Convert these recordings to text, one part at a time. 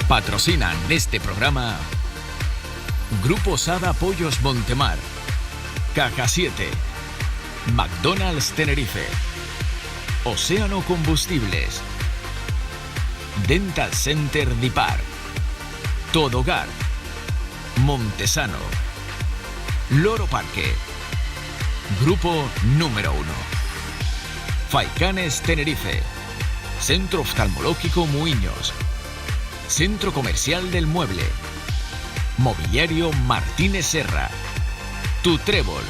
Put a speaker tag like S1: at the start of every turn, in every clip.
S1: Patrocinan este programa Grupo Sada Pollos Montemar, Caja 7, McDonald's Tenerife, Océano Combustibles, Dental Center Dipar, Todogar, Montesano, Loro Parque, Grupo Número 1, Faicanes Tenerife, Centro Oftalmológico Muiños, Centro Comercial del Mueble, Mobiliario Martínez Serra, Tu Trébol,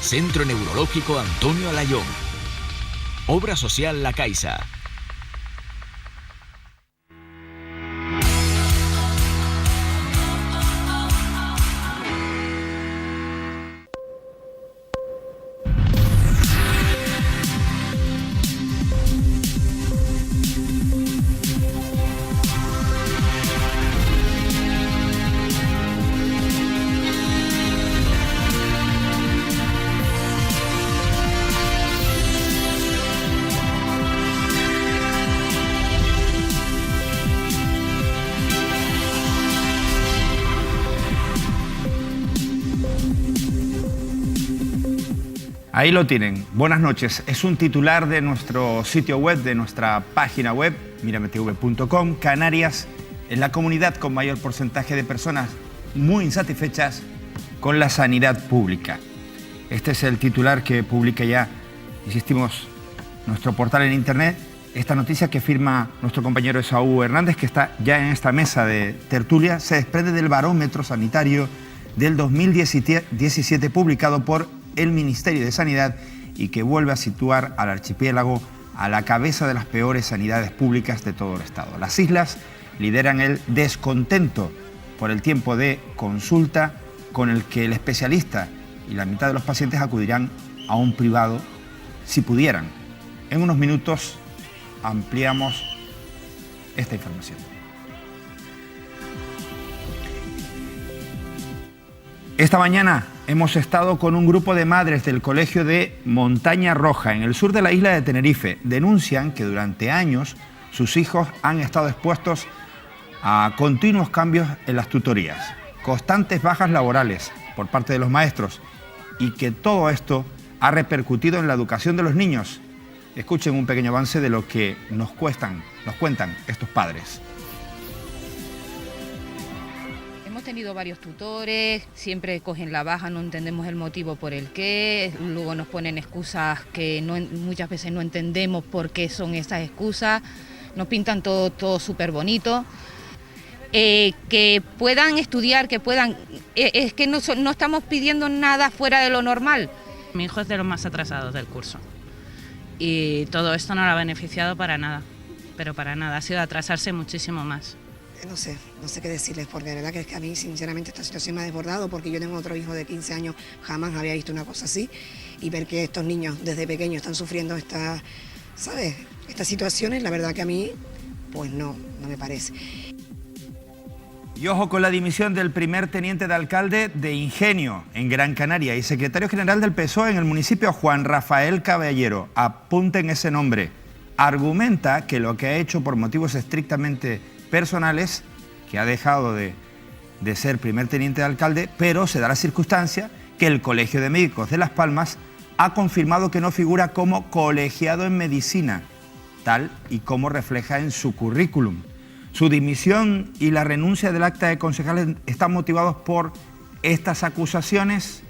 S1: Centro Neurológico Antonio Alayón, Obra Social La Caixa.
S2: Ahí lo tienen. Buenas noches. Es un titular de nuestro sitio web, de nuestra página web, mirametv.com. Canarias es la comunidad con mayor porcentaje de personas muy insatisfechas con la sanidad pública. Este es el titular que publica ya, insistimos, nuestro portal en internet. Esta noticia que firma nuestro compañero Esaú Hernández, que está ya en esta mesa de tertulia, se desprende del barómetro sanitario del 2017 publicado por el Ministerio de Sanidad y que vuelve a situar al archipiélago a la cabeza de las peores sanidades públicas de todo el Estado. Las islas lideran el descontento por el tiempo de consulta con el que el especialista y la mitad de los pacientes acudirán a un privado si pudieran. En unos minutos ampliamos esta información. Esta mañana hemos estado con un grupo de madres del colegio de Montaña Roja, en el sur de la isla de Tenerife. Denuncian que durante años sus hijos han estado expuestos a continuos cambios en las tutorías, constantes bajas laborales por parte de los maestros y que todo esto ha repercutido en la educación de los niños. Escuchen un pequeño avance de lo que nos cuentan estos padres.
S3: Hemos tenido varios tutores, siempre cogen la baja, no entendemos el motivo por el qué, luego nos ponen excusas que muchas veces no entendemos por qué son esas excusas, nos pintan todo súper bonito. Que puedan estudiar, que puedan... es que no estamos pidiendo nada fuera de lo normal.
S4: Mi hijo es de los más atrasados del curso y todo esto no lo ha beneficiado para nada, pero para nada, ha sido atrasarse muchísimo más.
S5: No sé qué decirles, porque de verdad que es que a mí sinceramente esta situación me ha desbordado, porque yo tengo otro hijo de 15 años, jamás había visto una cosa así, y ver que estos niños desde pequeños están sufriendo estas situaciones, la verdad que a mí, pues no me parece.
S2: Y ojo con la dimisión del primer teniente de alcalde de Ingenio, en Gran Canaria, y secretario general del PSOE en el municipio, Juan Rafael Caballero. Apunten ese nombre. Argumenta que lo que ha hecho por motivos estrictamente personales, que ha dejado de ser primer teniente de alcalde, pero se da la circunstancia que el Colegio de Médicos de Las Palmas ha confirmado que no figura como colegiado en medicina, tal y como refleja en su currículum. Su dimisión y la renuncia del acta de concejales están motivados por estas acusaciones.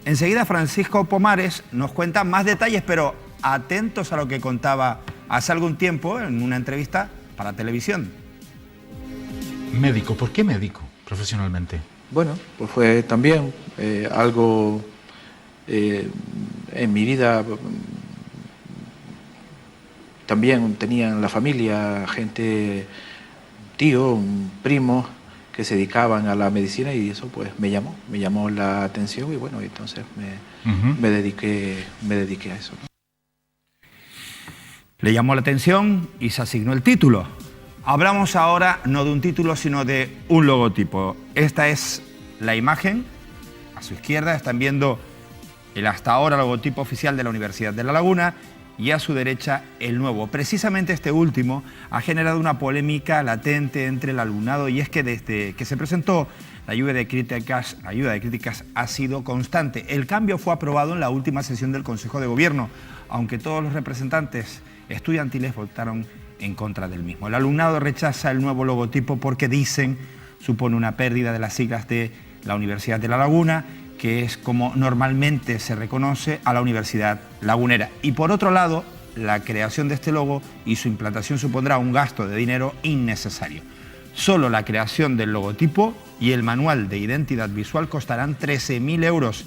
S2: Enseguida Francisco Pomares nos cuenta más detalles, pero atentos a lo que contaba hace algún tiempo en una entrevista para televisión.
S6: Médico, ¿por qué médico profesionalmente?
S7: Bueno, pues fue también algo en mi vida. También tenía en la familia gente, tío, primo, que se dedicaban a la medicina y eso pues me llamó la atención y bueno, entonces me dediqué a eso, ¿no?
S2: Le llamó la atención y se asignó el título. Hablamos ahora no de un título, sino de un logotipo. Esta es la imagen. A su izquierda están viendo el hasta ahora logotipo oficial de la Universidad de La Laguna y a su derecha El Nuevo. Precisamente este último ha generado una polémica latente entre el alumnado, y es que desde que se presentó la lluvia de críticas ha sido constante. El cambio fue aprobado en la última sesión del Consejo de Gobierno, aunque todos los representantes estudiantiles votaron en contra del mismo. El alumnado rechaza el nuevo logotipo porque dicen supone una pérdida de las siglas de la Universidad de La Laguna, que es como normalmente se reconoce a la Universidad Lagunera. Y por otro lado, la creación de este logo y su implantación supondrá un gasto de dinero innecesario. Solo la creación del logotipo y el manual de identidad visual costarán 13.000 euros.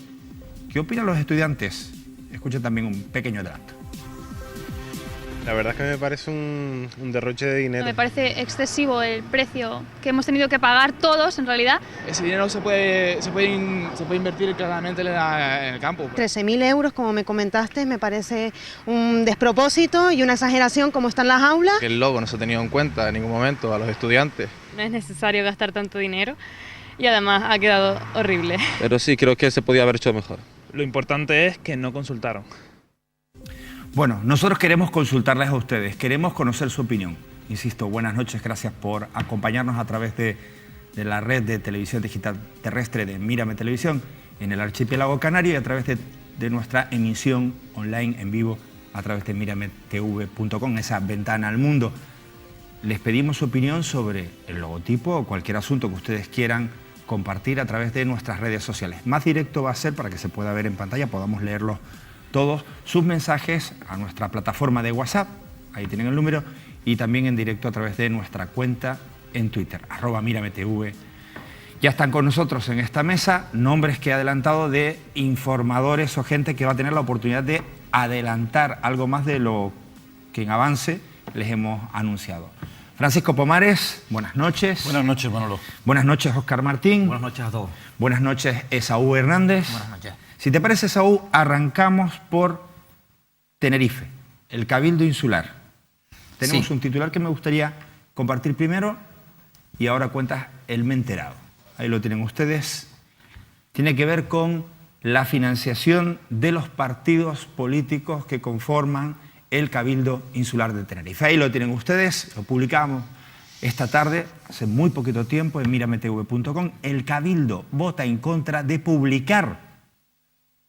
S2: ¿Qué opinan los estudiantes? Escuchen también un pequeño adelanto.
S8: La verdad es que me parece un derroche de dinero.
S9: Me parece excesivo el precio que hemos tenido que pagar todos, en realidad.
S10: Ese dinero se puede invertir claramente en el campo.
S11: 13.000 euros, como me comentaste, me parece un despropósito y una exageración como están las aulas.
S8: El logo no se ha tenido en cuenta en ningún momento a los estudiantes.
S9: No es necesario gastar tanto dinero y además ha quedado horrible.
S8: Pero sí, creo que se podía haber hecho mejor.
S10: Lo importante es que no consultaron.
S2: Bueno, nosotros queremos consultarles a ustedes, queremos conocer su opinión. Insisto, buenas noches, gracias por acompañarnos a través de la red de televisión digital terrestre de Mírame Televisión en el archipiélago canario y a través de nuestra emisión online en vivo a través de mirametv.com, esa ventana al mundo. Les pedimos su opinión sobre el logotipo o cualquier asunto que ustedes quieran compartir a través de nuestras redes sociales. Más directo va a ser para que se pueda ver en pantalla, podamos leerlos todos sus mensajes a nuestra plataforma de WhatsApp, ahí tienen el número, y también en directo a través de nuestra cuenta en Twitter, @mirametv. Ya están con nosotros en esta mesa nombres que he adelantado de informadores o gente que va a tener la oportunidad de adelantar algo más de lo que en avance les hemos anunciado. Francisco Pomares, buenas noches.
S6: Buenas noches, Manolo.
S2: Buenas noches, Óscar Martín.
S12: Buenas noches a todos.
S2: Buenas noches, Esaú Hernández.
S12: Buenas noches.
S2: Si te parece, Esaú, arrancamos por Tenerife, el Cabildo Insular. Tenemos un titular que me gustaría compartir primero y ahora cuentas el me he enterado. Ahí lo tienen ustedes. Tiene que ver con la financiación de los partidos políticos que conforman el Cabildo Insular de Tenerife. Ahí lo tienen ustedes, lo publicamos esta tarde, hace muy poquito tiempo, en mirametv.com. El Cabildo vota en contra de publicar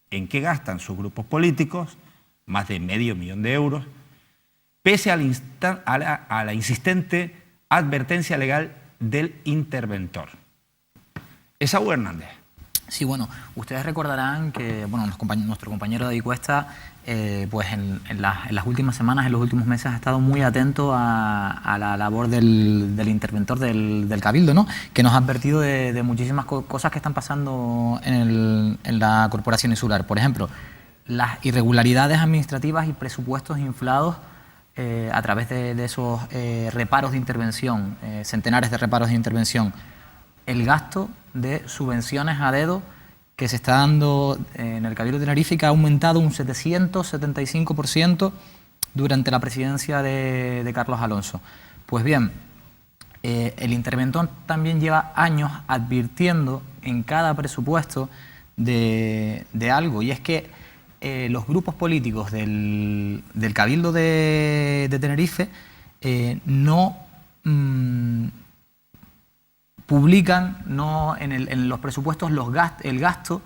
S2: en qué gastan sus grupos políticos, más de $500,000 de euros, pese a la insistente advertencia legal del interventor. Esaú Hernández.
S12: Sí, bueno, ustedes recordarán que nuestro compañero David Cuesta, pues en las últimas semanas, en los últimos meses, ha estado muy atento a la labor del interventor del Cabildo, ¿no? Que nos ha advertido de muchísimas cosas que están pasando en la Corporación Insular. Por ejemplo, las irregularidades administrativas y presupuestos inflados a través de esos reparos de intervención, centenares de reparos de intervención. El gasto de subvenciones a dedo que se está dando en el Cabildo de Tenerife, que ha aumentado un 775% durante la presidencia de Carlos Alonso. Pues bien, el interventor también lleva años advirtiendo en cada presupuesto de algo, y es que los grupos políticos del Cabildo de Tenerife no publican en los presupuestos el gasto,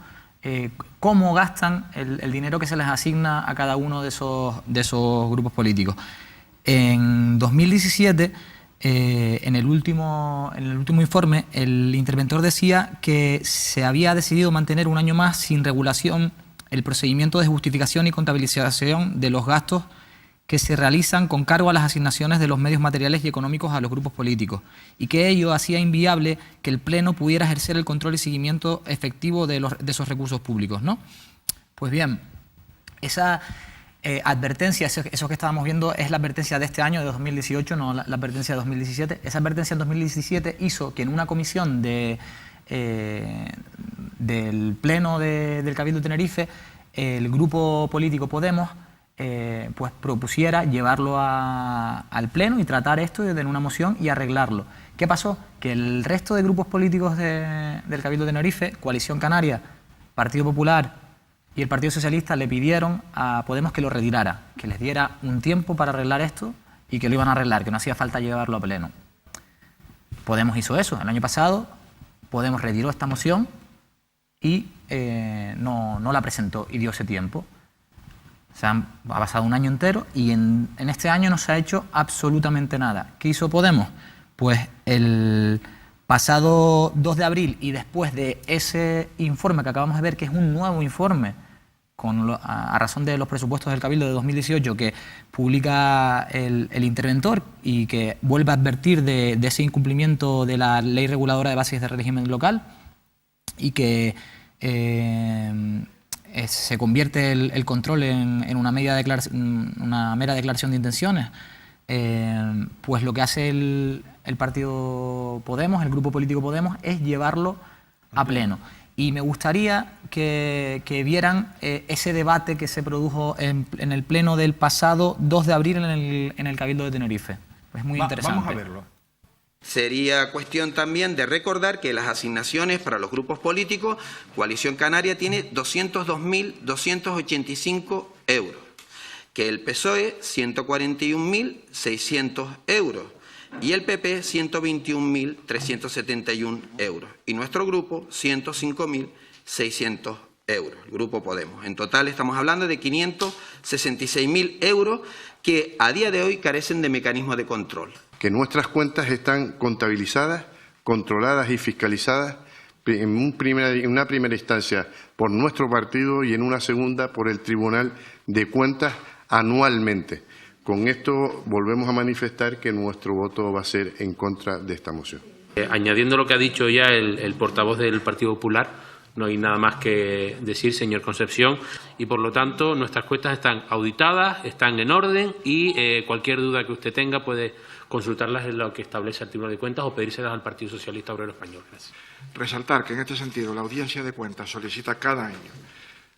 S12: cómo gastan el dinero que se les asigna a cada uno de esos grupos políticos. En 2017, en el último informe, el interventor decía que se había decidido mantener un año más sin regulación el procedimiento de justificación y contabilización de los gastos que se realizan con cargo a las asignaciones de los medios materiales y económicos a los grupos políticos, y que ello hacía inviable que el Pleno pudiera ejercer el control y seguimiento efectivo de esos recursos públicos, ¿no? Pues bien, esa advertencia, eso que estábamos viendo es la advertencia de este año, de 2018, no la advertencia de 2017. Esa advertencia en 2017 hizo que en una comisión del Pleno del Cabildo de Tenerife, el grupo político Podemos pues propusiera llevarlo al Pleno y tratar esto en una moción y arreglarlo. ¿Qué pasó? Que el resto de grupos políticos del Cabildo de Tenerife, Coalición Canaria, Partido Popular y el Partido Socialista le pidieron a Podemos que lo retirara, que les diera un tiempo para arreglar esto y que lo iban a arreglar, que no hacía falta llevarlo a pleno. Podemos hizo eso. El año pasado Podemos retiró esta moción y no la presentó y dio ese tiempo. Ha pasado un año entero y en este año no se ha hecho absolutamente nada. ¿Qué hizo Podemos? Pues el pasado 2 de abril y después de ese informe que acabamos de ver, que es un nuevo informe a razón de los presupuestos del Cabildo de 2018 que publica el interventor y que vuelve a advertir de ese incumplimiento de la Ley Reguladora de Bases de Régimen Local y que se convierte el control en una mera declaración de intenciones, pues lo que hace el partido Podemos, el grupo político Podemos, es llevarlo a pleno. Y me gustaría que vieran ese debate que se produjo en el pleno del pasado 2 de abril en el Cabildo de Tenerife. Es muy interesante.
S2: Vamos a verlo.
S13: Sería cuestión también de recordar que las asignaciones para los grupos políticos, Coalición Canaria tiene 202.285 euros, que el PSOE 141.600 euros y el PP 121.371 euros y nuestro grupo 105.600 euros, el grupo Podemos. En total estamos hablando de 566.000 euros que a día de hoy carecen de mecanismo de control.
S14: Que nuestras cuentas están contabilizadas, controladas y fiscalizadas en una primera instancia por nuestro partido y en una segunda por el Tribunal de Cuentas anualmente. Con esto volvemos a manifestar que nuestro voto va a ser en contra de esta moción.
S15: Añadiendo lo que ha dicho ya el portavoz del Partido Popular, no hay nada más que decir, señor Concepción, y por lo tanto nuestras cuentas están auditadas, están en orden y cualquier duda que usted tenga puede consultarlas en lo que establece el Tribunal de Cuentas o pedírselas al Partido Socialista Obrero Español. Gracias.
S16: Resaltar que en este sentido la Audiencia de Cuentas solicita cada año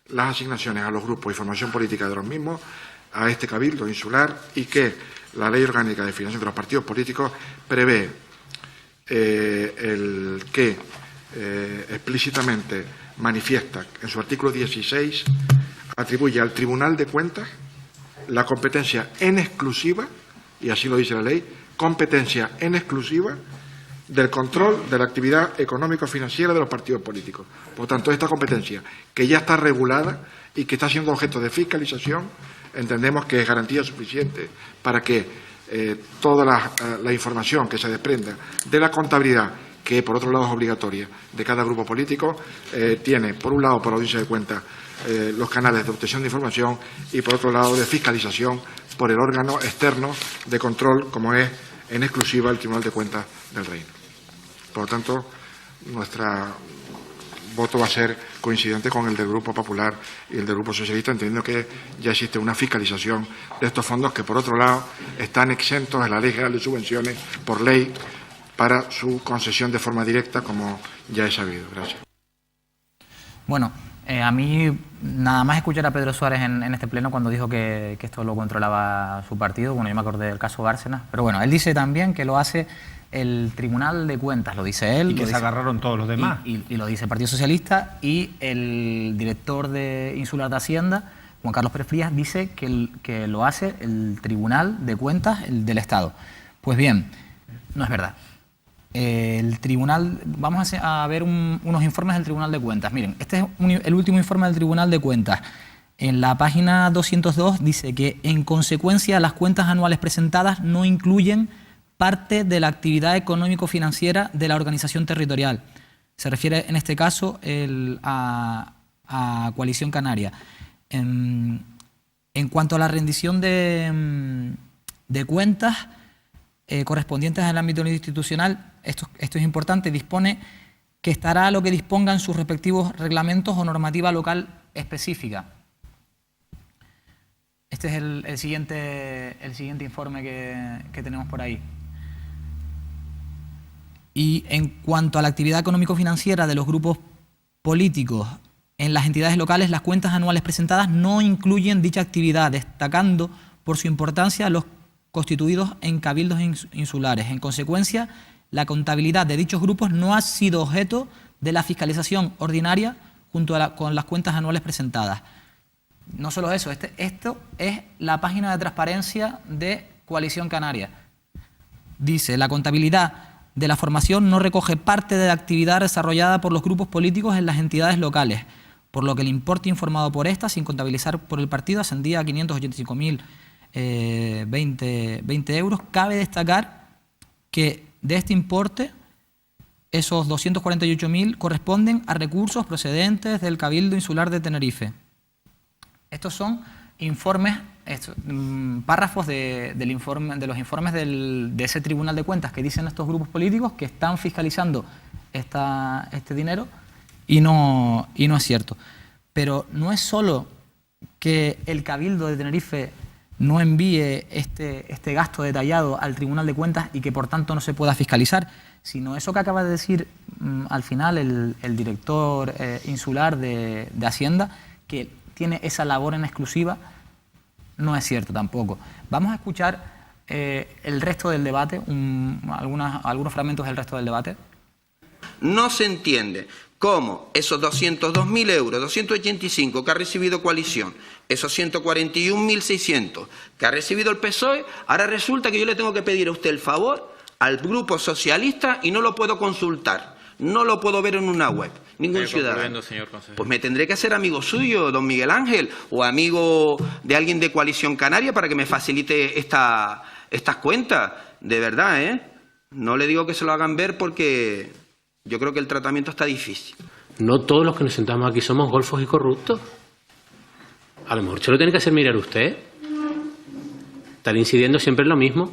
S16: las asignaciones a los grupos y formación política de los mismos a este Cabildo Insular y que la Ley Orgánica de Financiación de los Partidos Políticos prevé el que explícitamente manifiesta en su artículo 16 atribuye al Tribunal de Cuentas la competencia en exclusiva, y así lo dice la ley, competencia en exclusiva del control de la actividad económico-financiera de los partidos políticos. Por tanto, esta competencia, que ya está regulada y que está siendo objeto de fiscalización, entendemos que es garantía suficiente para que toda la información que se desprenda de la contabilidad, que por otro lado es obligatoria, de cada grupo político, tiene, por un lado, por la Audiencia de Cuentas, los canales de obtención de información y, por otro lado, de fiscalización por el órgano externo de control, como es en exclusiva el Tribunal de Cuentas del Reino. Por lo tanto, nuestro voto va a ser coincidente con el del Grupo Popular y el del Grupo Socialista, entendiendo que ya existe una fiscalización de estos fondos que, por otro lado, están exentos en la Ley General de Subvenciones por ley para su concesión de forma directa, como ya he sabido. Gracias.
S12: Bueno, a mí nada más escuchar a Pedro Suárez en este pleno cuando dijo que esto lo controlaba su partido. Bueno, yo me acordé del caso Bárcenas, pero bueno, él dice también que lo hace el Tribunal de Cuentas, lo dice él.
S2: Y que se agarraron todos los demás.
S12: Y lo dice el Partido Socialista, y el director de Insular de Hacienda, Juan Carlos Pérez Frías, dice que lo hace el Tribunal de Cuentas del Estado. Pues bien, no es verdad. El tribunal, vamos a ver unos informes del Tribunal de Cuentas. Miren, este es el último informe del Tribunal de Cuentas. En la página 202 dice que, en consecuencia, las cuentas anuales presentadas no incluyen parte de la actividad económico-financiera de la organización territorial. Se refiere en este caso a Coalición Canaria. En cuanto a la rendición de cuentas correspondientes al ámbito institucional, esto es importante, dispone que estará a lo que dispongan sus respectivos reglamentos o normativa local específica. Este es el siguiente informe que tenemos por ahí. Y en cuanto a la actividad económico-financiera de los grupos políticos en las entidades locales, las cuentas anuales presentadas no incluyen dicha actividad, destacando por su importancia los constituidos en cabildos insulares. En consecuencia, la contabilidad de dichos grupos no ha sido objeto de la fiscalización ordinaria junto con las cuentas anuales presentadas. No solo eso, esto es la página de transparencia de Coalición Canaria. Dice, la contabilidad de la formación no recoge parte de la actividad desarrollada por los grupos políticos en las entidades locales, por lo que el importe informado por esta, sin contabilizar por el partido, ascendía a 585.020 euros. Cabe destacar que de este importe, esos 248.000 corresponden a recursos procedentes del Cabildo Insular de Tenerife. Estos son informes, párrafos de los informes de ese Tribunal de Cuentas que dicen estos grupos políticos que están fiscalizando este dinero y no es cierto. Pero no es solo que el Cabildo de Tenerife no envíe este gasto detallado al Tribunal de Cuentas y que por tanto no se pueda fiscalizar, sino eso que acaba de decir al final el director insular de Hacienda, que tiene esa labor en exclusiva, no es cierto tampoco. Vamos a escuchar el resto del debate, algunos fragmentos del resto del debate.
S13: No se entiende cómo esos 202.000 euros, 285 que ha recibido Coalición, esos 141.600 que ha recibido el PSOE, ahora resulta que yo le tengo que pedir a usted el favor al Grupo Socialista y no lo puedo consultar, no lo puedo ver en una web. Ningún ciudadano. Pues me tendré que hacer amigo suyo, don Miguel Ángel, o amigo de alguien de Coalición Canaria para que me facilite estas cuentas. De verdad, ¿eh? No le digo que se lo hagan ver porque yo creo que el tratamiento está difícil.
S15: No todos los que nos sentamos aquí somos golfos y corruptos. A lo mejor se lo tiene que hacer mirar usted. Estar incidiendo siempre en lo mismo.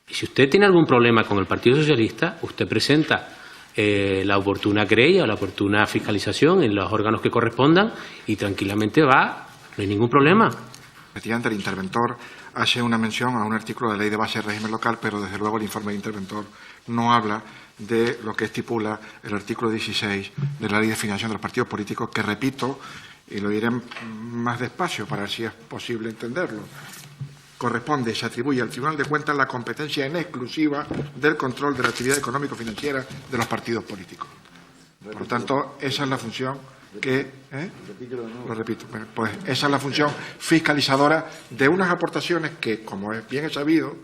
S15: Y si usted tiene algún problema con el Partido Socialista, usted presenta la oportuna querella o la oportuna fiscalización en los órganos que correspondan y tranquilamente va, no hay ningún problema.
S16: Efectivamente, el interventor hace una mención a un artículo de la Ley de Base del Régimen Local, pero desde luego el informe del interventor no habla de lo que estipula el artículo 16 de la Ley de Financiación de los Partidos Políticos, que repito, y lo diré más despacio para ver si es posible entenderlo. Corresponde, se atribuye al Tribunal de Cuentas la competencia en exclusiva del control de la actividad económico-financiera de los partidos políticos. Por lo tanto, esa es la función que... Lo repito. Pues esa es la función fiscalizadora de unas aportaciones que, como bien es sabido,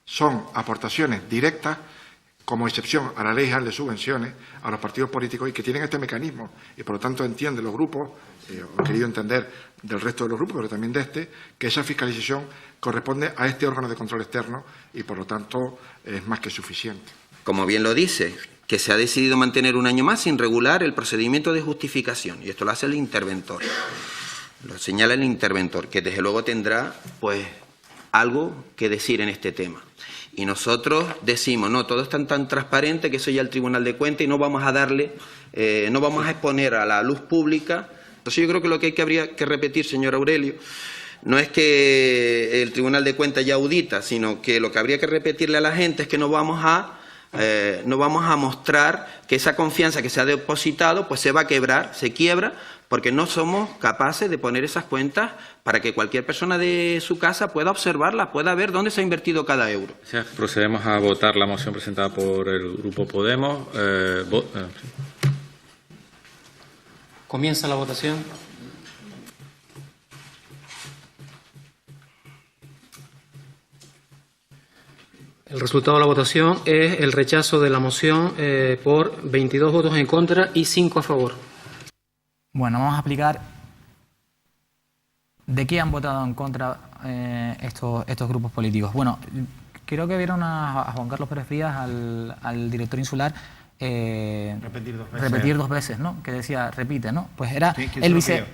S16: son aportaciones directas, como excepción a la Ley General de Subvenciones a los partidos políticos y que tienen este mecanismo. Y, por lo tanto, entienden los grupos, he querido entender del resto de los grupos, pero también de que esa fiscalización corresponde a este órgano de control externo y, por lo tanto, es más que suficiente.
S13: Como bien lo dice, que se ha decidido mantener un año más sin regular el procedimiento de justificación, y esto lo hace el interventor. Lo señala el interventor, que desde luego tendrá, pues, algo que decir en este tema. Y nosotros decimos, no, todo es tan transparente que eso ya el Tribunal de Cuentas y no vamos a darle, no vamos a exponer a la luz pública. Entonces yo creo que lo que habría que repetir, señor Aurelio, no es que el Tribunal de Cuentas ya audita, sino que lo que habría que repetirle a la gente es que no vamos a mostrar que esa confianza que se ha depositado pues se va a quebrar, se quiebra, porque no somos capaces de poner esas cuentas para que cualquier persona de su casa pueda observarlas, pueda ver dónde se ha invertido cada euro.
S17: Procedemos a votar la moción presentada por el Grupo Podemos.
S18: Comienza la votación. El resultado de la votación es el rechazo de la moción por 22 votos en contra y 5 a favor.
S12: Bueno, vamos a explicar de qué han votado en contra estos grupos políticos. Bueno, creo que vieron a Juan Carlos Pérez Frías, al director insular, repetir dos veces, ¿no? Que decía, repite, ¿no? Pues era sí,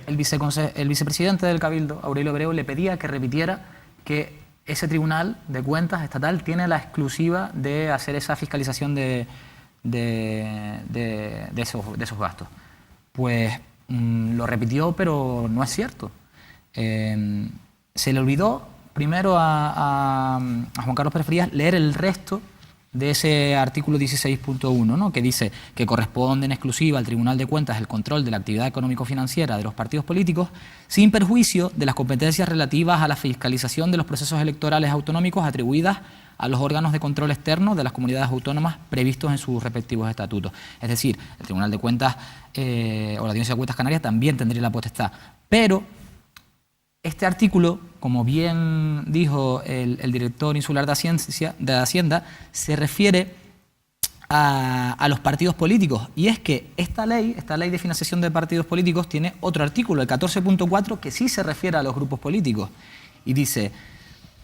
S12: el vicepresidente del Cabildo, Aurelio Abreu, le pedía que repitiera que ese Tribunal de Cuentas estatal tiene la exclusiva de hacer esa fiscalización de esos gastos. Pues lo repitió, pero no es cierto. Se le olvidó primero a Juan Carlos Pérez Frías leer el resto de ese artículo 16.1, ¿no? Que dice que corresponde en exclusiva al Tribunal de Cuentas el control de la actividad económico-financiera de los partidos políticos sin perjuicio de las competencias relativas a la fiscalización de los procesos electorales autonómicos atribuidas a los órganos de control externo de las comunidades autónomas previstos en sus respectivos estatutos. Es decir, el Tribunal de Cuentas o la Audiencia de Cuentas Canarias también tendría la potestad. Pero este artículo, como bien dijo el director insular de Hacienda, se refiere a los partidos políticos. Y es que esta ley de financiación de partidos políticos tiene otro artículo, el 14.4, que sí se refiere a los grupos políticos. Y dice: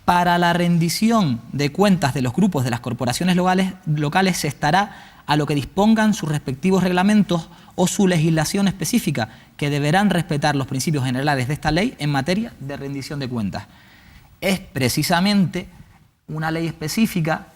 S12: para la rendición de cuentas de los grupos de las corporaciones locales se estará a lo que dispongan sus respectivos reglamentos o su legislación específica, que deberán respetar los principios generales de esta ley en materia de rendición de cuentas. Es precisamente una ley específica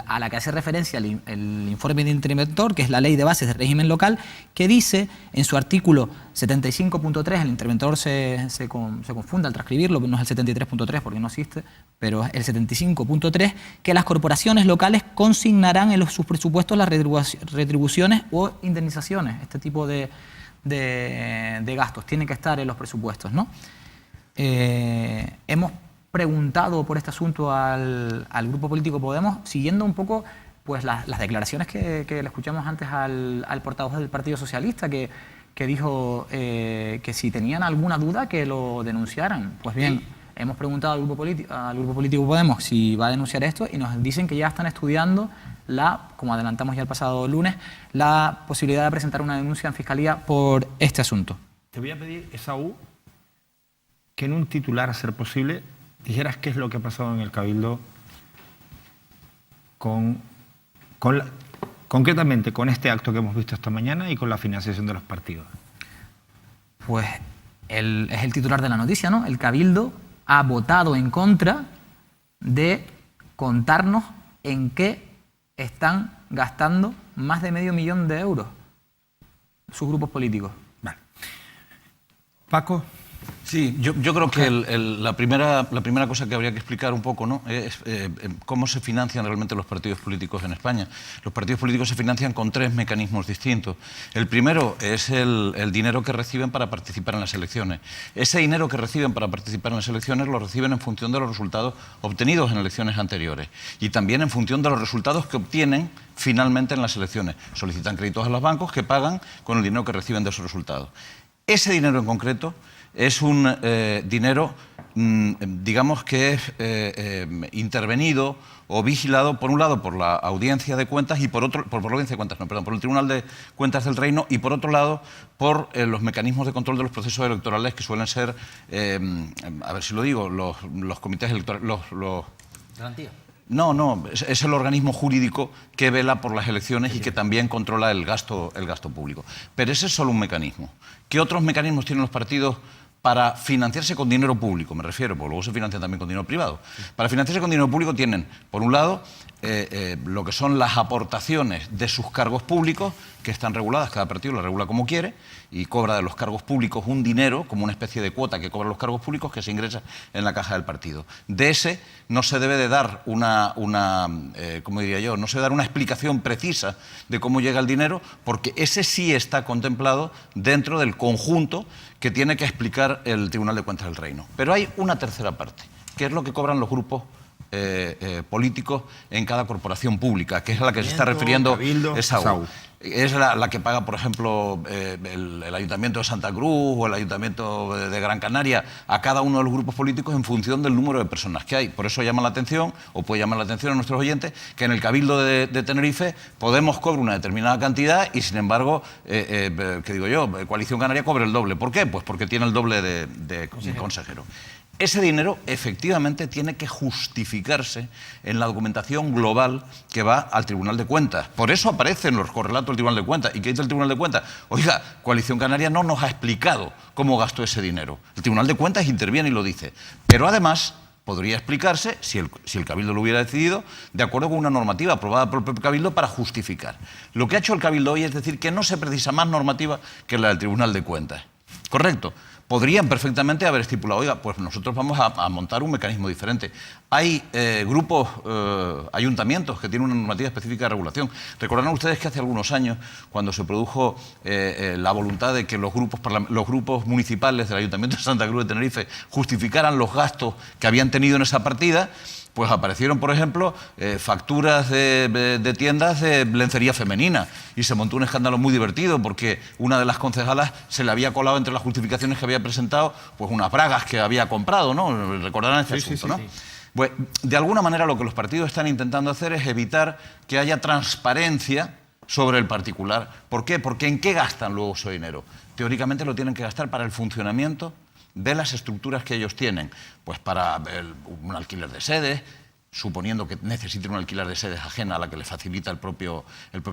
S12: a la que hace referencia el informe de interventor, que es la Ley de Bases de Régimen Local, que dice en su artículo 75.3, el interventor se confunde al transcribirlo, no es el 73.3 porque no existe, pero es el 75.3, que las corporaciones locales consignarán en sus presupuestos las retribuciones o indemnizaciones. Este tipo de gastos tienen que estar en los presupuestos, ¿no? Hemos preguntado por este asunto al Grupo Político Podemos, siguiendo un poco pues las declaraciones que le escuchamos antes al portavoz del Partido Socialista, que dijo que si tenían alguna duda que lo denunciaran. Pues bien, hemos preguntado al Grupo Político Podemos si va a denunciar esto y nos dicen que ya están estudiando como adelantamos ya el pasado lunes, la posibilidad de presentar una denuncia en Fiscalía por este asunto.
S2: Te voy a pedir, Esaú, que en un titular, a ser posible, dijeras qué es lo que ha pasado en el Cabildo concretamente con este acto que hemos visto esta mañana y con la financiación de los partidos.
S12: Pues es el titular de la noticia, ¿no? El Cabildo ha votado en contra de contarnos en qué están gastando más de $500.000 de euros sus grupos políticos.
S2: Vale. Paco.
S19: Sí, yo creo que la primera cosa que habría que explicar un poco, ¿no?, es cómo se financian realmente los partidos políticos en España. Los partidos políticos se financian con 3 mecanismos distintos. El primero es el dinero que reciben para participar en las elecciones. Ese dinero que reciben para participar en las elecciones lo reciben en función de los resultados obtenidos en elecciones anteriores y también en función de los resultados que obtienen finalmente en las elecciones. Solicitan créditos a los bancos que pagan con el dinero que reciben de esos resultados. Ese dinero en concreto es un dinero, digamos que es intervenido o vigilado, por un lado, por la Audiencia de Cuentas y por otro, por la Audiencia de Cuentas, no, perdón, por el Tribunal de Cuentas del Reino y, por otro lado, por los mecanismos de control de los procesos electorales que suelen ser, a ver si lo digo, los comités electorales,
S12: ¿Garantía?
S19: No, es el organismo jurídico que vela por las elecciones y que también controla el gasto público. Pero ese es solo un mecanismo. ¿Qué otros mecanismos tienen los partidos para financiarse con dinero público? Me refiero, porque luego se financian también con dinero privado. Para financiarse con dinero público tienen, por un lado, lo que son las aportaciones de sus cargos públicos, que están reguladas, cada partido las regula como quiere, y cobra de los cargos públicos un dinero, como una especie de cuota que cobran los cargos públicos, que se ingresa en la caja del partido. De ese no se debe de dar ¿cómo diría yo? No se debe dar una explicación precisa de cómo llega el dinero, porque ese sí está contemplado dentro del conjunto que tiene que explicar el Tribunal de Cuentas del Reino. Pero hay una tercera parte, que es lo que cobran los grupos políticos en cada corporación pública, que es a la que se está refiriendo Esaú. Es la que paga, por ejemplo, el Ayuntamiento de Santa Cruz o el Ayuntamiento de Gran Canaria a cada uno de los grupos políticos en función del número de personas que hay. Por eso llama la atención, o puede llamar la atención a nuestros oyentes, que en el Cabildo de Tenerife Podemos cobra una determinada cantidad y, sin embargo, ¿qué digo yo? Coalición Canaria cobra el doble. ¿Por qué? Pues porque tiene el doble de consejero. Ese dinero, efectivamente, tiene que justificarse en la documentación global que va al Tribunal de Cuentas. Por eso aparece en los correlatos del Tribunal de Cuentas. ¿Y qué dice el Tribunal de Cuentas? Oiga, Coalición Canaria no nos ha explicado cómo gastó ese dinero. El Tribunal de Cuentas interviene y lo dice. Pero además podría explicarse, si el Cabildo lo hubiera decidido, de acuerdo con una normativa aprobada por el propio Cabildo para justificar. Lo que ha hecho el Cabildo hoy es decir que no se precisa más normativa que la del Tribunal de Cuentas. ¿Correcto? Podrían perfectamente haber estipulado, oiga, pues nosotros vamos a montar un mecanismo diferente. Hay grupos, ayuntamientos que tienen una normativa específica de regulación. Recordarán ustedes que hace algunos años, cuando se produjo la voluntad de que los grupos municipales del Ayuntamiento de Santa Cruz de Tenerife justificaran los gastos que habían tenido en esa partida, Pues aparecieron, por ejemplo, facturas de tiendas de lencería femenina y se montó un escándalo muy divertido porque una de las concejalas se le había colado entre las justificaciones que había presentado pues unas bragas que había comprado, ¿no? Recordarán este asunto, ¿no? Pues, de alguna manera lo que los partidos están intentando hacer es evitar que haya transparencia sobre el particular. ¿Por qué? Porque ¿en qué gastan luego ese dinero? Teóricamente lo tienen que gastar para el funcionamiento de las estructuras que ellos tienen, pues para un alquiler de sedes, suponiendo que necesiten un alquiler de sedes ajena a la que le facilita el propio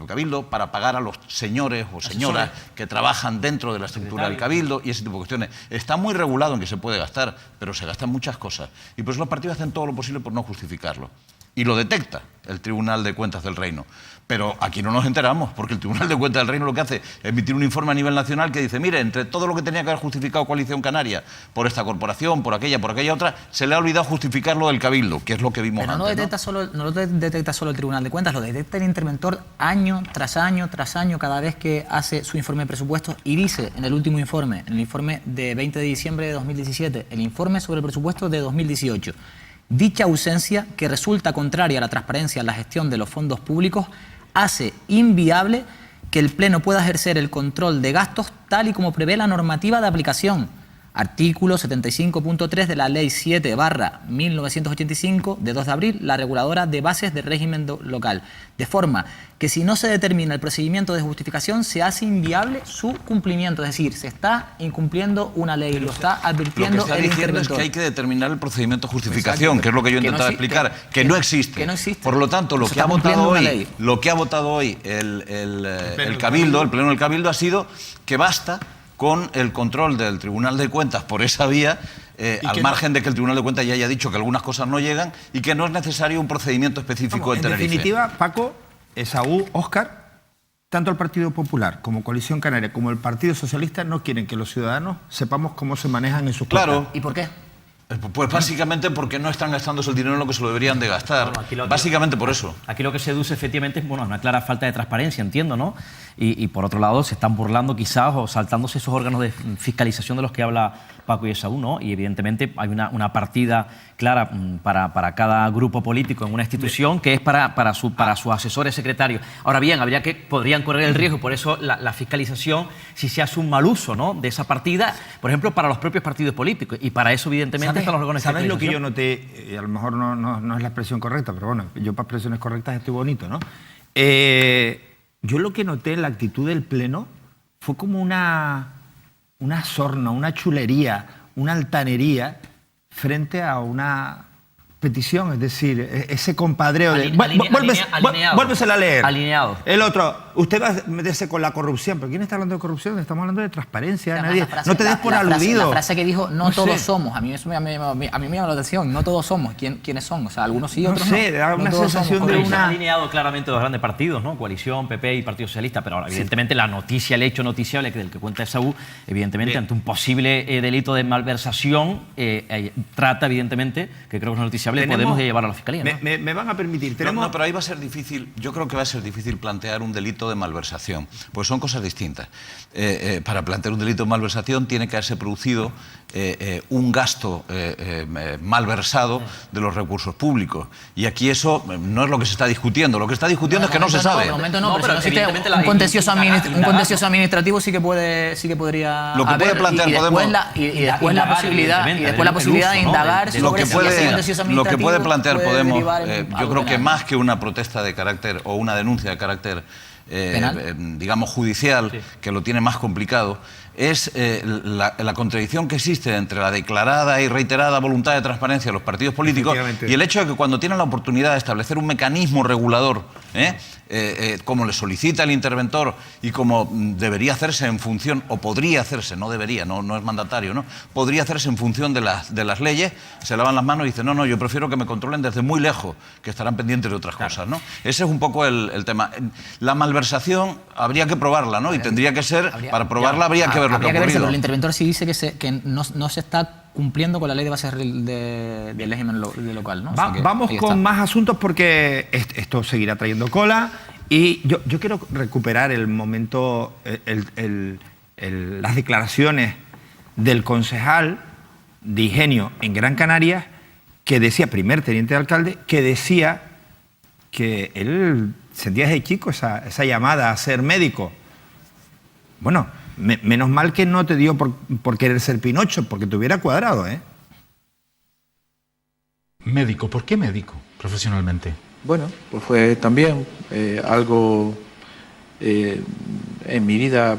S19: Cabildo, para pagar a los señores o señoras que trabajan dentro de la estructura del Cabildo y ese tipo de cuestiones. Está muy regulado en que se puede gastar, pero se gastan muchas cosas. Y por eso los partidos hacen todo lo posible por no justificarlo. Y lo detecta el Tribunal de Cuentas del Reino. Pero aquí no nos enteramos, porque el Tribunal de Cuentas del Reino lo que hace es emitir un informe a nivel nacional que dice, mire, entre todo lo que tenía que haber justificado Coalición Canaria por esta corporación, por aquella otra, se le ha olvidado justificar lo del Cabildo, que es lo que vimos
S12: Pero
S19: antes.
S12: No lo detecta solo el Tribunal de Cuentas, lo detecta el interventor año tras año, cada vez que hace su informe de presupuestos y dice en el último informe, en el informe de 20 de diciembre de 2017, el informe sobre el presupuesto de 2018, dicha ausencia, que resulta contraria a la transparencia en la gestión de los fondos públicos, hace inviable que el Pleno pueda ejercer el control de gastos tal y como prevé la normativa de aplicación. Artículo 75.3 de la Ley 7/1985 de 2 de abril, la reguladora de bases de régimen local. De forma que si no se determina el procedimiento de justificación, se hace inviable su cumplimiento. Es decir, se está incumpliendo una ley, lo está advirtiendo
S19: lo que está
S12: el
S19: diciendo
S12: interventor.
S19: es que hay que determinar el procedimiento de justificación, que es lo que yo he intentado explicar, que no existe. Por lo tanto, lo que ha votado hoy el Cabildo, el Pleno del Cabildo, ha sido que basta con el control del Tribunal de Cuentas por esa vía, al margen de que el Tribunal de Cuentas ya haya dicho que algunas cosas no llegan y que no es necesario un procedimiento específico en Tenerife.
S2: En definitiva, Paco, Esaú, Óscar, tanto el Partido Popular como Coalición Canaria como el Partido Socialista no quieren que los ciudadanos sepamos cómo se manejan en sus cuentas.
S19: Claro.
S12: ¿Y por qué?
S19: Pues básicamente porque no están gastándose el dinero en lo que se lo deberían de gastar. Básicamente por eso.
S20: Aquí lo que se deduce efectivamente es una clara falta de transparencia, entiendo, ¿no? Y por otro lado se están burlando quizás o saltándose esos órganos de fiscalización de los que habla Paco y Esaú, ¿no? Y evidentemente hay una partida clara para cada grupo político en una institución que es para sus asesores secretarios. Ahora bien, podrían correr el riesgo, por eso la fiscalización, si se hace un mal uso, ¿no?, de esa partida, por ejemplo, para los propios partidos políticos. Y para eso, evidentemente, están los órganos de
S2: ¿Sabes
S20: fiscalización?
S2: lo que yo noté? A lo mejor no es la expresión correcta, pero bueno, yo para expresiones correctas estoy bonito, ¿no? Yo lo que noté en la actitud del Pleno fue como una sorna, una chulería, una altanería frente a una petición, es decir, ese compadreo de... Vuélvesela a leer.
S20: Alineado.
S2: El otro, usted va a meterse con la corrupción, pero ¿quién está hablando de corrupción? Estamos hablando de transparencia. No te des por aludido.
S12: La frase que dijo, no todos somos, a mí me llama la atención, no todos somos. ¿Quiénes son? O sea, algunos sí, otros no.
S2: No sé, da una sensación de una...
S20: alineado claramente dos grandes partidos, ¿no? Coalición, PP y Partido Socialista, pero ahora, evidentemente, la noticia, el hecho noticiable del que cuenta Esaú, evidentemente, ante un posible delito de malversación, trata, evidentemente, que creo que es una noticia podemos llevar a la Fiscalía, ¿no?
S2: Me van a permitir.
S19: No, pero ahí va a ser difícil, yo creo que va a ser difícil plantear un delito de malversación, pues son cosas distintas. Para plantear un delito de malversación tiene que haberse producido un gasto malversado de los recursos públicos. Y aquí eso no es lo que se está discutiendo. Lo que está discutiendo es que no se sabe.
S12: De momento no, pero si un contencioso administrativo sí que podría
S19: lo que puede plantear
S12: y después la posibilidad de indagar sobre ese contencioso administrativo.
S19: Lo que puede plantear Podemos, yo creo que
S12: penal.
S19: más que una protesta de carácter o una denuncia de carácter digamos judicial, que lo tiene más complicado, es la contradicción que existe entre la declarada y reiterada voluntad de transparencia de los partidos políticos y el hecho de que cuando tienen la oportunidad de establecer un mecanismo regulador, como le solicita el interventor y como debería hacerse en función, o podría hacerse, no debería, no es mandatario, ¿no? Podría hacerse en función de las leyes, se lavan las manos y dicen, no, yo prefiero que me controlen desde muy lejos, que estarán pendientes de otras cosas, ¿no? Ese es un poco el tema. La malversación habría que probarla, ¿no? Y tendría que ser, para probarla habría que ver lo que ha ocurrido.
S12: Pero el interventor sí dice que no se está cumpliendo con la ley de bases del régimen local, ¿no?
S2: Vamos con más asuntos porque esto seguirá trayendo cola y yo quiero recuperar el momento, las declaraciones del concejal de Ingenio en Gran Canaria que decía, primer teniente de alcalde, que decía que él sentía desde chico esa llamada a ser médico. Bueno, menos mal que no te dio por querer ser Pinocho, porque te hubiera cuadrado, ¿eh?
S6: Médico, ¿por qué médico profesionalmente?
S7: Bueno, pues fue también algo en mi vida.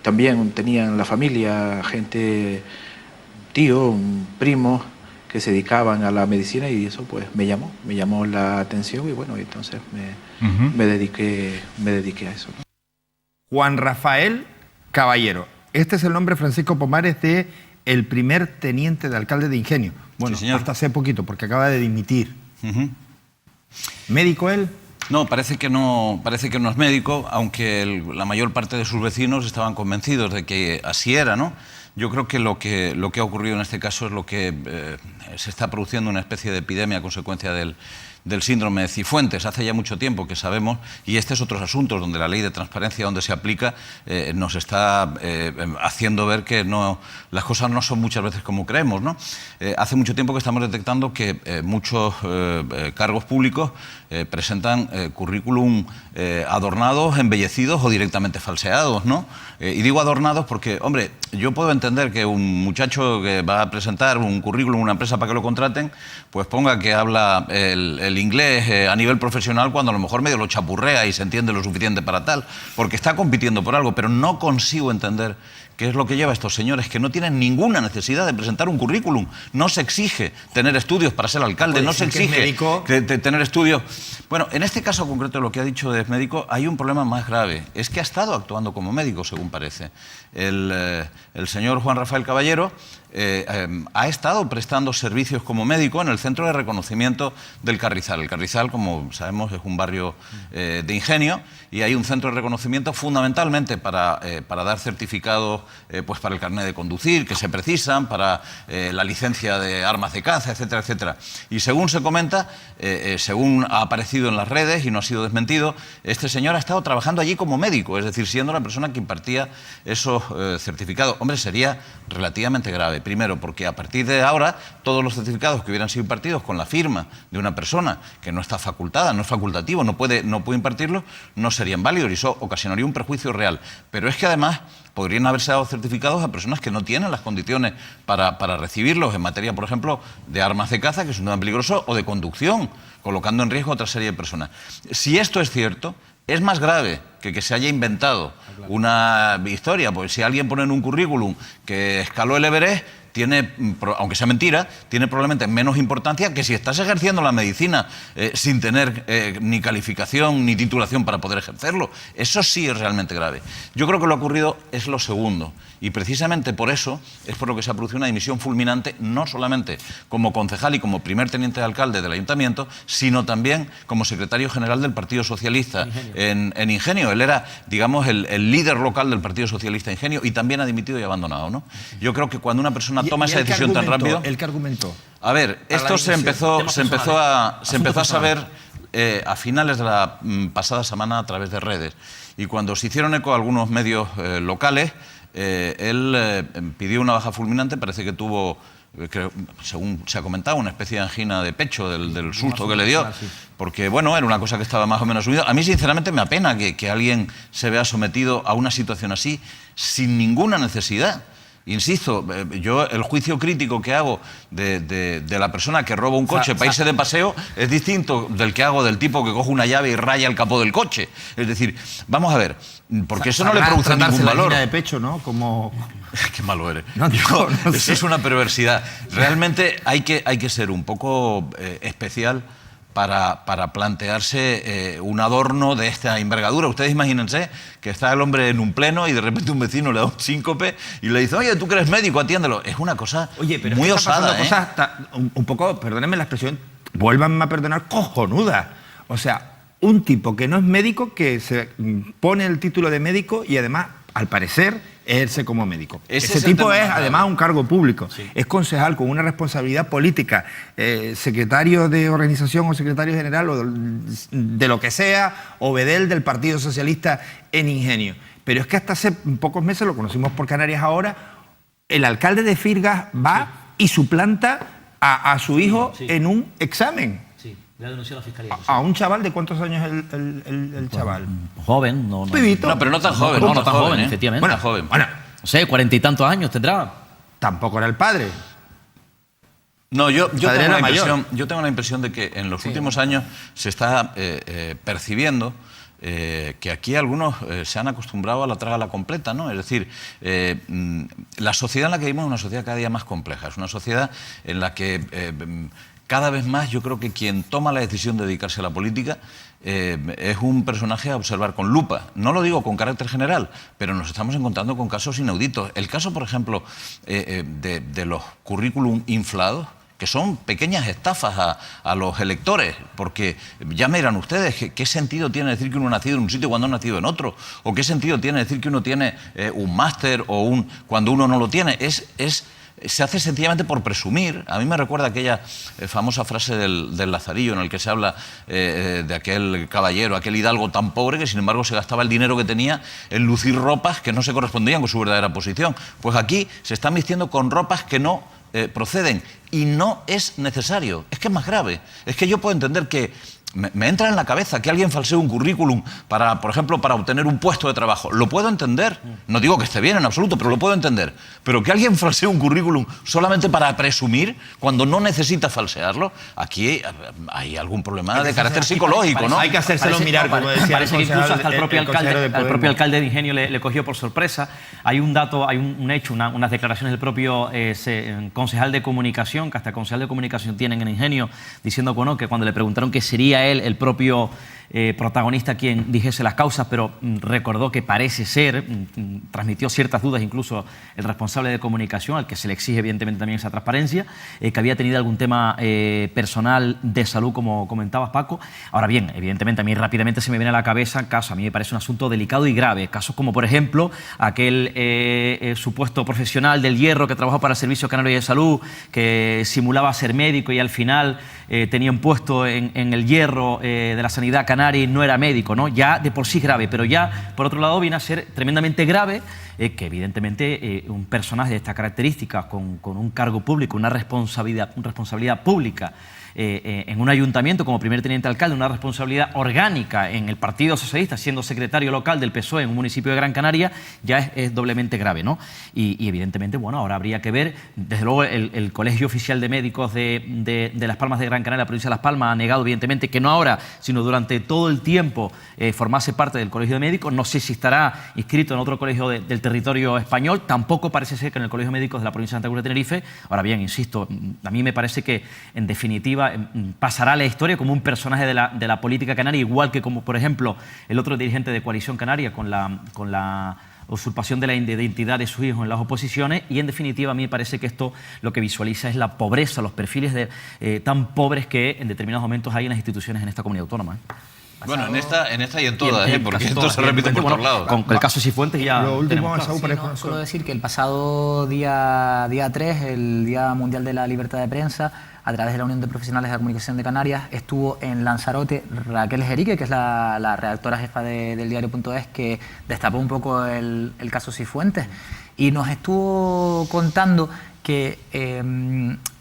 S7: También tenía en la familia gente, tío, primo, que se dedicaban a la medicina y eso pues me llamó la atención y bueno, entonces me dediqué a eso, ¿no?
S2: Juan Rafael Caballero. Este es el nombre, Francisco Pomares, de el primer teniente de alcalde de Ingenio. Bueno, sí, hasta hace poquito, porque acaba de dimitir. ¿Médico él?
S19: No, parece que no es médico, aunque la mayor parte de sus vecinos estaban convencidos de que así era, ¿no? Yo creo que lo que ha ocurrido en este caso es lo que se está produciendo una especie de epidemia a consecuencia del síndrome de Cifuentes. Hace ya mucho tiempo que sabemos, y este es otro asunto donde la ley de transparencia, donde se aplica, nos está haciendo ver que las cosas no son muchas veces como creemos, ¿no? Hace mucho tiempo que estamos detectando que muchos cargos públicos presentan currículum adornados, embellecidos o directamente falseados, ¿no? Y digo adornados porque, hombre, yo puedo entender que un muchacho que va a presentar un currículum a una empresa para que lo contraten, pues ponga que habla el inglés a nivel profesional cuando a lo mejor medio lo chapurrea y se entiende lo suficiente para tal, porque está compitiendo por algo, pero no consigo entender qué es lo que lleva a estos señores que no tienen ninguna necesidad de presentar un currículum. No se exige tener estudios para ser alcalde, no se exige tener estudios. Bueno, en este caso concreto, lo que ha dicho de médico, hay un problema más grave. Es que ha estado actuando como médico, según parece. El señor Juan Rafael Caballero ha estado prestando servicios como médico en el Centro de Reconocimiento del Carrizal. El Carrizal, como sabemos, es un barrio de Ingenio y hay un centro de reconocimiento fundamentalmente para dar certificados pues para el carnet de conducir que se precisan, para la licencia de armas de caza, etcétera, etcétera. Y según se comenta, según ha aparecido en las redes y no ha sido desmentido, este señor ha estado trabajando allí como médico, es decir, siendo la persona que impartía esos certificados. Hombre, sería relativamente grave. Primero, porque a partir de ahora todos los certificados que hubieran sido impartidos con la firma de una persona que no está facultada, no es facultativo, no puede impartirlo, no serían válidos y eso ocasionaría un perjuicio real. Pero es que además podrían haberse dado certificados a personas que no tienen las condiciones para recibirlos en materia, por ejemplo, de armas de caza, que es un tema peligroso, o de conducción, colocando en riesgo a otra serie de personas. Si esto es cierto, es más grave que se haya inventado una historia, pues si alguien pone en un currículum que escaló el Everest, aunque sea mentira, tiene probablemente menos importancia que si estás ejerciendo la medicina sin tener ni calificación ni titulación para poder ejercerlo. Eso sí es realmente grave. Yo creo que lo ocurrido es lo segundo, y precisamente por eso es por lo que se ha producido una dimisión fulminante, no solamente como concejal y como primer teniente de alcalde del ayuntamiento, sino también como secretario general del Partido Socialista en Ingenio. Él era, digamos, el líder local del Partido Socialista en Ingenio y también ha dimitido y abandonado, ¿no? Yo creo que cuando una persona toma esa decisión tan rápido.
S2: ¿El que argumentó?
S19: A ver, esto se empezó a saber a finales de la pasada semana a través de redes. Y cuando se hicieron eco algunos medios locales, él pidió una baja fulminante, parece que tuvo, según se ha comentado, una especie de angina de pecho del susto que le dio, porque bueno, era una cosa que estaba más o menos subida. A mí sinceramente me apena que alguien se vea sometido a una situación así sin ninguna necesidad. Insisto, yo el juicio crítico que hago de la persona que roba un coche para irse de paseo es distinto del que hago del tipo que coge una llave y raya el capó del coche. Es decir, vamos a ver, porque eso no le produce ningún valor.
S2: La de pecho, ¿no? Como...
S19: Qué malo eres.
S2: No sé.
S19: Eso es una perversidad. Realmente hay que ser un poco especial para plantearse un adorno de esta envergadura. Ustedes imagínense que está el hombre en un pleno y de repente un vecino le da un síncope y le dice, oye, tú que eres médico, atiéndelo. Es una cosa muy osada, ¿eh?
S2: Cosas un poco, perdónenme la expresión, vuélvanme a perdonar, cojonuda. O sea, un tipo que no es médico, que se pone el título de médico y además, al parecer, ejerce como médico. Ese tipo es además un cargo público, es concejal con una responsabilidad política, secretario de organización o secretario general o de lo que sea, o bedel del Partido Socialista en Ingenio. Pero es que hasta hace pocos meses, lo conocimos por Canarias ahora, el alcalde de Firgas va y suplanta a su hijo en un examen.
S20: Sí, le ha denunciado a la fiscalía.
S2: A un chaval, ¿de cuántos años es el chaval?
S20: Joven, no.
S2: Pibito.
S19: No, pero no tan joven.
S20: No tan joven, efectivamente.
S19: Bueno, joven.
S2: Bueno,
S20: no sé, 40 y tantos años tendrá.
S2: Tampoco era el padre.
S19: No, yo
S2: tengo
S19: tengo la impresión de que en los últimos años se está percibiendo que aquí algunos se han acostumbrado a la trágala completa, ¿no? Es decir, la sociedad en la que vivimos es una sociedad cada día más compleja, es una sociedad en la que cada vez más yo creo que quien toma la decisión de dedicarse a la política es un personaje a observar con lupa. No lo digo con carácter general, pero nos estamos encontrando con casos inauditos. El caso, por ejemplo, de los currículum inflados, que son pequeñas estafas a los electores, porque ya me dirán ustedes qué sentido tiene decir que uno ha nacido en un sitio cuando ha nacido en otro, o qué sentido tiene decir que uno tiene un máster cuando uno no lo tiene. Se hace sencillamente por presumir. A mí me recuerda aquella famosa frase del Lazarillo en el que se habla de aquel caballero, aquel hidalgo tan pobre que sin embargo se gastaba el dinero que tenía en lucir ropas que no se correspondían con su verdadera posición. Pues aquí se están vistiendo con ropas que no proceden y no es necesario. Es que es más grave. Es que yo puedo entender que me entra en la cabeza que alguien falsee un currículum para, por ejemplo, para obtener un puesto de trabajo. Lo puedo entender. No digo que esté bien en absoluto, pero lo puedo entender. Pero que alguien falsee un currículum solamente para presumir, cuando no necesita falsearlo, aquí hay algún problema de carácter psicológico, ¿no?
S2: Hay que hacérselo mirar, como decía
S20: parece que incluso hasta el propio alcalde de Ingenio le cogió por sorpresa. Hay un dato, hay un hecho, unas declaraciones del propio concejal de comunicación, que hasta concejal de comunicación tienen en Ingenio, diciendo bueno, que cuando le preguntaron qué sería él, el propio protagonista, quien dijese las causas, pero recordó que parece ser, transmitió ciertas dudas incluso el responsable de comunicación, al que se le exige evidentemente también esa transparencia, que había tenido algún tema personal de salud, como comentabas, Paco. Ahora bien, evidentemente a mí rápidamente se me viene a la cabeza casos, a mí me parece un asunto delicado y grave, casos como por ejemplo aquel supuesto profesional del hierro que trabajó para el Servicio Canario de Salud, que simulaba ser médico y al final tenía un puesto en el hierro de la sanidad canaria y no era médico, ¿no? Ya de por sí grave, pero ya por otro lado viene a ser tremendamente grave que evidentemente un personaje de estas características con un cargo público, una responsabilidad pública en un ayuntamiento como primer teniente alcalde, una responsabilidad orgánica en el Partido Socialista, siendo secretario local del PSOE en un municipio de Gran Canaria, ya es doblemente grave, ¿no? Y evidentemente, bueno, ahora habría que ver, desde luego el Colegio Oficial de Médicos de Las Palmas de Gran Canaria, la provincia de Las Palmas, ha negado evidentemente que no ahora, sino durante todo el tiempo formase parte del Colegio de Médicos. No sé si estará inscrito en otro colegio del territorio español, tampoco parece ser que en el Colegio de Médicos de la provincia de Santa Cruz de Tenerife. Ahora bien, insisto, a mí me parece que en definitiva pasará a la historia como un personaje de la política canaria, igual que como por ejemplo el otro dirigente de Coalición Canaria con la usurpación de la identidad de sus hijos en las oposiciones. Y en definitiva a mí me parece que esto lo que visualiza es la pobreza, los perfiles tan pobres que en determinados momentos hay en las instituciones en esta comunidad autónoma.
S19: Bueno, en esta y en todas, porque esto se repite por todos lados.
S20: Con el caso Cifuentes ya
S12: lo último, solo decir que el pasado día 3, el Día Mundial de la Libertad de Prensa, a través de la Unión de Profesionales de la Comunicación de Canarias, estuvo en Lanzarote Raquel Jerique, que es la redactora jefa del diario.es, que destapó un poco el caso Cifuentes, y nos estuvo contando que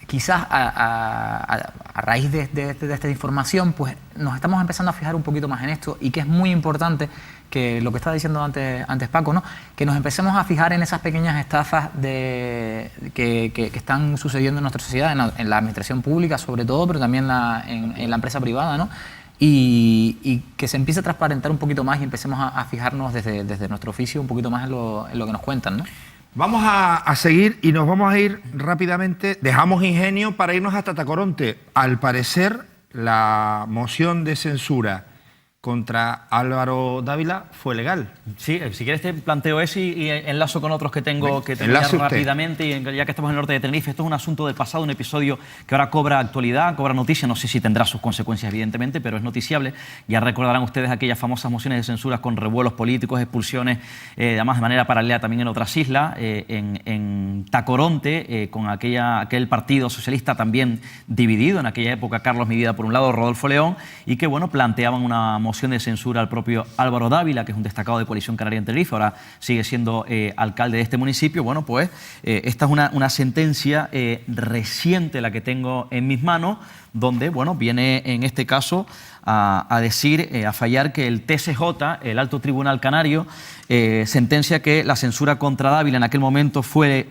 S12: quizás a raíz de esta información, pues nos estamos empezando a fijar un poquito más en esto, y que es muy importante que lo que estaba diciendo antes Paco, ¿no? Que nos empecemos a fijar en esas pequeñas estafas que están sucediendo en nuestra sociedad, en la administración pública sobre todo, pero también en la empresa privada, ¿no? Y que se empiece a transparentar un poquito más y empecemos a fijarnos desde nuestro oficio un poquito más en lo que nos cuentan, ¿no?
S2: Vamos a seguir y nos vamos a ir rápidamente. Dejamos Ingenio para irnos hasta Tacoronte. Al parecer, la moción de censura contra Álvaro Dávila fue legal.
S20: Sí, si quieres te planteo ese y enlazo con otros que tengo ya rápidamente, y ya que estamos en el norte de Tenerife. Esto es un asunto del pasado, un episodio que ahora cobra actualidad, cobra noticia. No sé si tendrá sus consecuencias evidentemente, pero es noticiable. Ya recordarán ustedes aquellas famosas mociones de censura con revuelos políticos, expulsiones, además de manera paralela también en otras islas, en Tacoronte, con aquel partido socialista también dividido en aquella época, Carlos Mi Vida por un lado, Rodolfo León, y que bueno, planteaban una moción moción de censura al propio Álvaro Dávila, que es un destacado de Coalición Canaria en Tenerife, ahora sigue siendo alcalde de este municipio. Bueno, pues esta es una sentencia reciente la que tengo en mis manos, donde, bueno, viene en este caso a decir, a fallar que el TSJ, el Alto Tribunal Canario, sentencia que la censura contra Dávila en aquel momento fue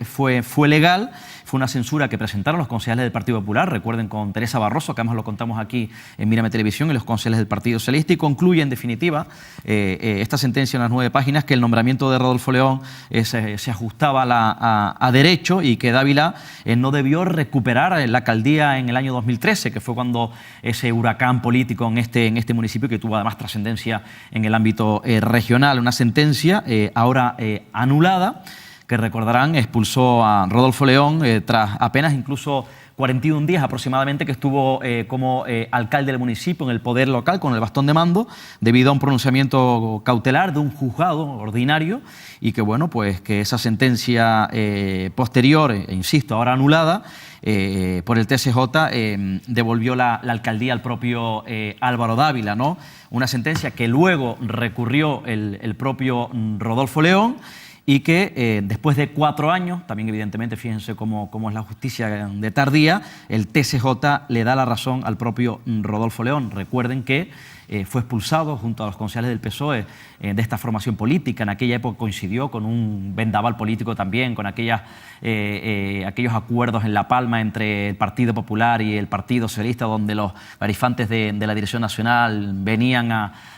S20: legal. Fue una censura que presentaron los concejales del Partido Popular, recuerden, con Teresa Barroso, que además lo contamos aquí en Mírame Televisión, y los concejales del Partido Socialista, y concluye en definitiva esta sentencia en las 9 páginas que el nombramiento de Rodolfo León se ajustaba a derecho y que Dávila no debió recuperar la alcaldía en el año 2013, que fue cuando ese huracán político en este municipio, que tuvo además trascendencia en el ámbito regional. Una sentencia ahora anulada, que recordarán expulsó a Rodolfo León tras apenas incluso 41 días aproximadamente que estuvo como alcalde del municipio en el poder local con el bastón de mando, debido a un pronunciamiento cautelar de un juzgado ordinario, y que, bueno, pues que esa sentencia posterior, insisto, ahora anulada por el TSJ, devolvió la alcaldía al propio Álvaro Dávila, ¿no? Una sentencia que luego recurrió el propio Rodolfo León, y que después de 4 años, también evidentemente fíjense cómo es la justicia de tardía, el TSJ le da la razón al propio Rodolfo León. Recuerden que fue expulsado junto a los concejales del PSOE de esta formación política. En aquella época coincidió con un vendaval político también, con aquellos acuerdos en La Palma entre el Partido Popular y el Partido Socialista, donde los verifantes de la Dirección Nacional venían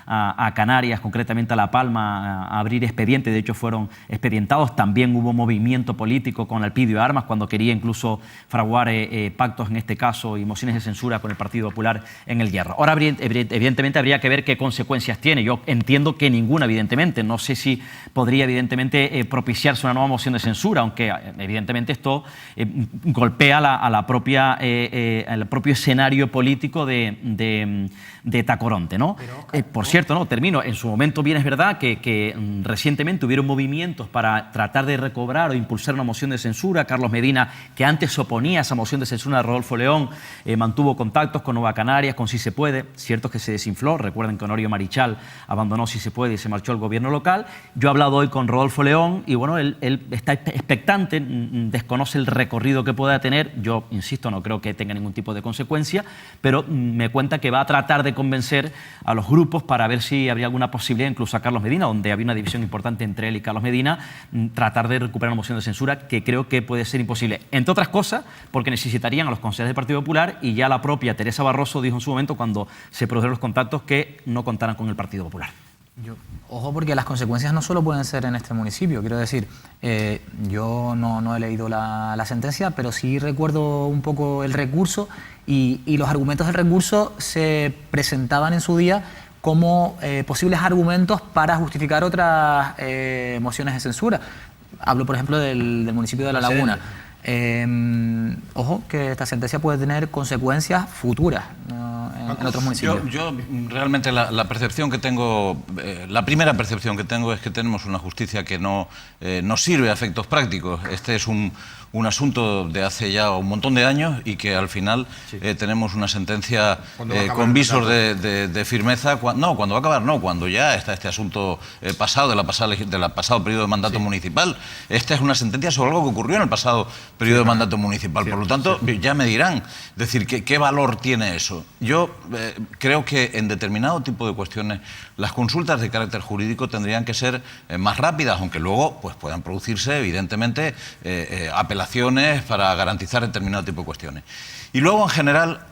S20: a Canarias, concretamente a La Palma, a abrir expedientes. De hecho, fueron expedientados. También hubo movimiento político con Alpidio Armas, cuando quería incluso fraguar pactos, en este caso, y mociones de censura con el Partido Popular en el Hierro. Ahora, evidentemente, habría que ver qué consecuencias tiene. Yo entiendo que ninguna, evidentemente. No sé si podría, evidentemente, propiciarse una nueva moción de censura, aunque, evidentemente, esto golpea al propio escenario político de Tacoronte, ¿no? Por cierto, no, termino. En su momento, bien es verdad que recientemente hubieron movimientos para tratar de recobrar o impulsar una moción de censura. Carlos Medina, que antes se oponía a esa moción de censura de Rodolfo León, mantuvo contactos con Nueva Canarias, con Si Se Puede. Cierto es que se desinfló. Recuerden que Honorio Marichal abandonó Si Se Puede y se marchó al gobierno local. Yo he hablado hoy con Rodolfo León y, bueno, él está expectante, desconoce el recorrido que pueda tener. Yo, insisto, no creo que tenga ningún tipo de consecuencia, pero me cuenta que va a tratar de convencer a los grupos para ver si habría alguna posibilidad, incluso a Carlos Medina, donde había una división importante entre él y Carlos Medina, tratar de recuperar una moción de censura, que creo que puede ser imposible. Entre otras cosas, porque necesitarían a los concejales del Partido Popular, y ya la propia Teresa Barroso dijo en su momento, cuando se produjeron los contactos, que no contaran con el Partido Popular.
S12: Ojo, porque las consecuencias no solo pueden ser en este municipio. Quiero decir, yo no he leído la sentencia, pero sí recuerdo un poco el recurso, y los argumentos del recurso se presentaban en su día como posibles argumentos para justificar otras mociones de censura. Hablo, por ejemplo, del municipio de La Laguna. Ojo, que esta sentencia puede tener consecuencias futuras en otros municipios.
S19: Yo realmente la percepción que tengo, la primera percepción que tengo es que tenemos una justicia que no sirve a efectos prácticos. Este es un asunto de hace ya un montón de años, y que al final tenemos una sentencia con visos de firmeza. Cuando va a acabar, no, cuando ya está este asunto pasado, del pasado periodo de mandato municipal. Esta es una sentencia sobre algo que ocurrió en el pasado periodo de mandato municipal. Por lo tanto, ya me dirán, es decir, ¿qué valor tiene eso? Yo creo que en determinado tipo de cuestiones las consultas de carácter jurídico tendrían que ser más rápidas, aunque luego pues puedan producirse, evidentemente, apelaciones para garantizar determinado tipo de cuestiones. Y luego, en general,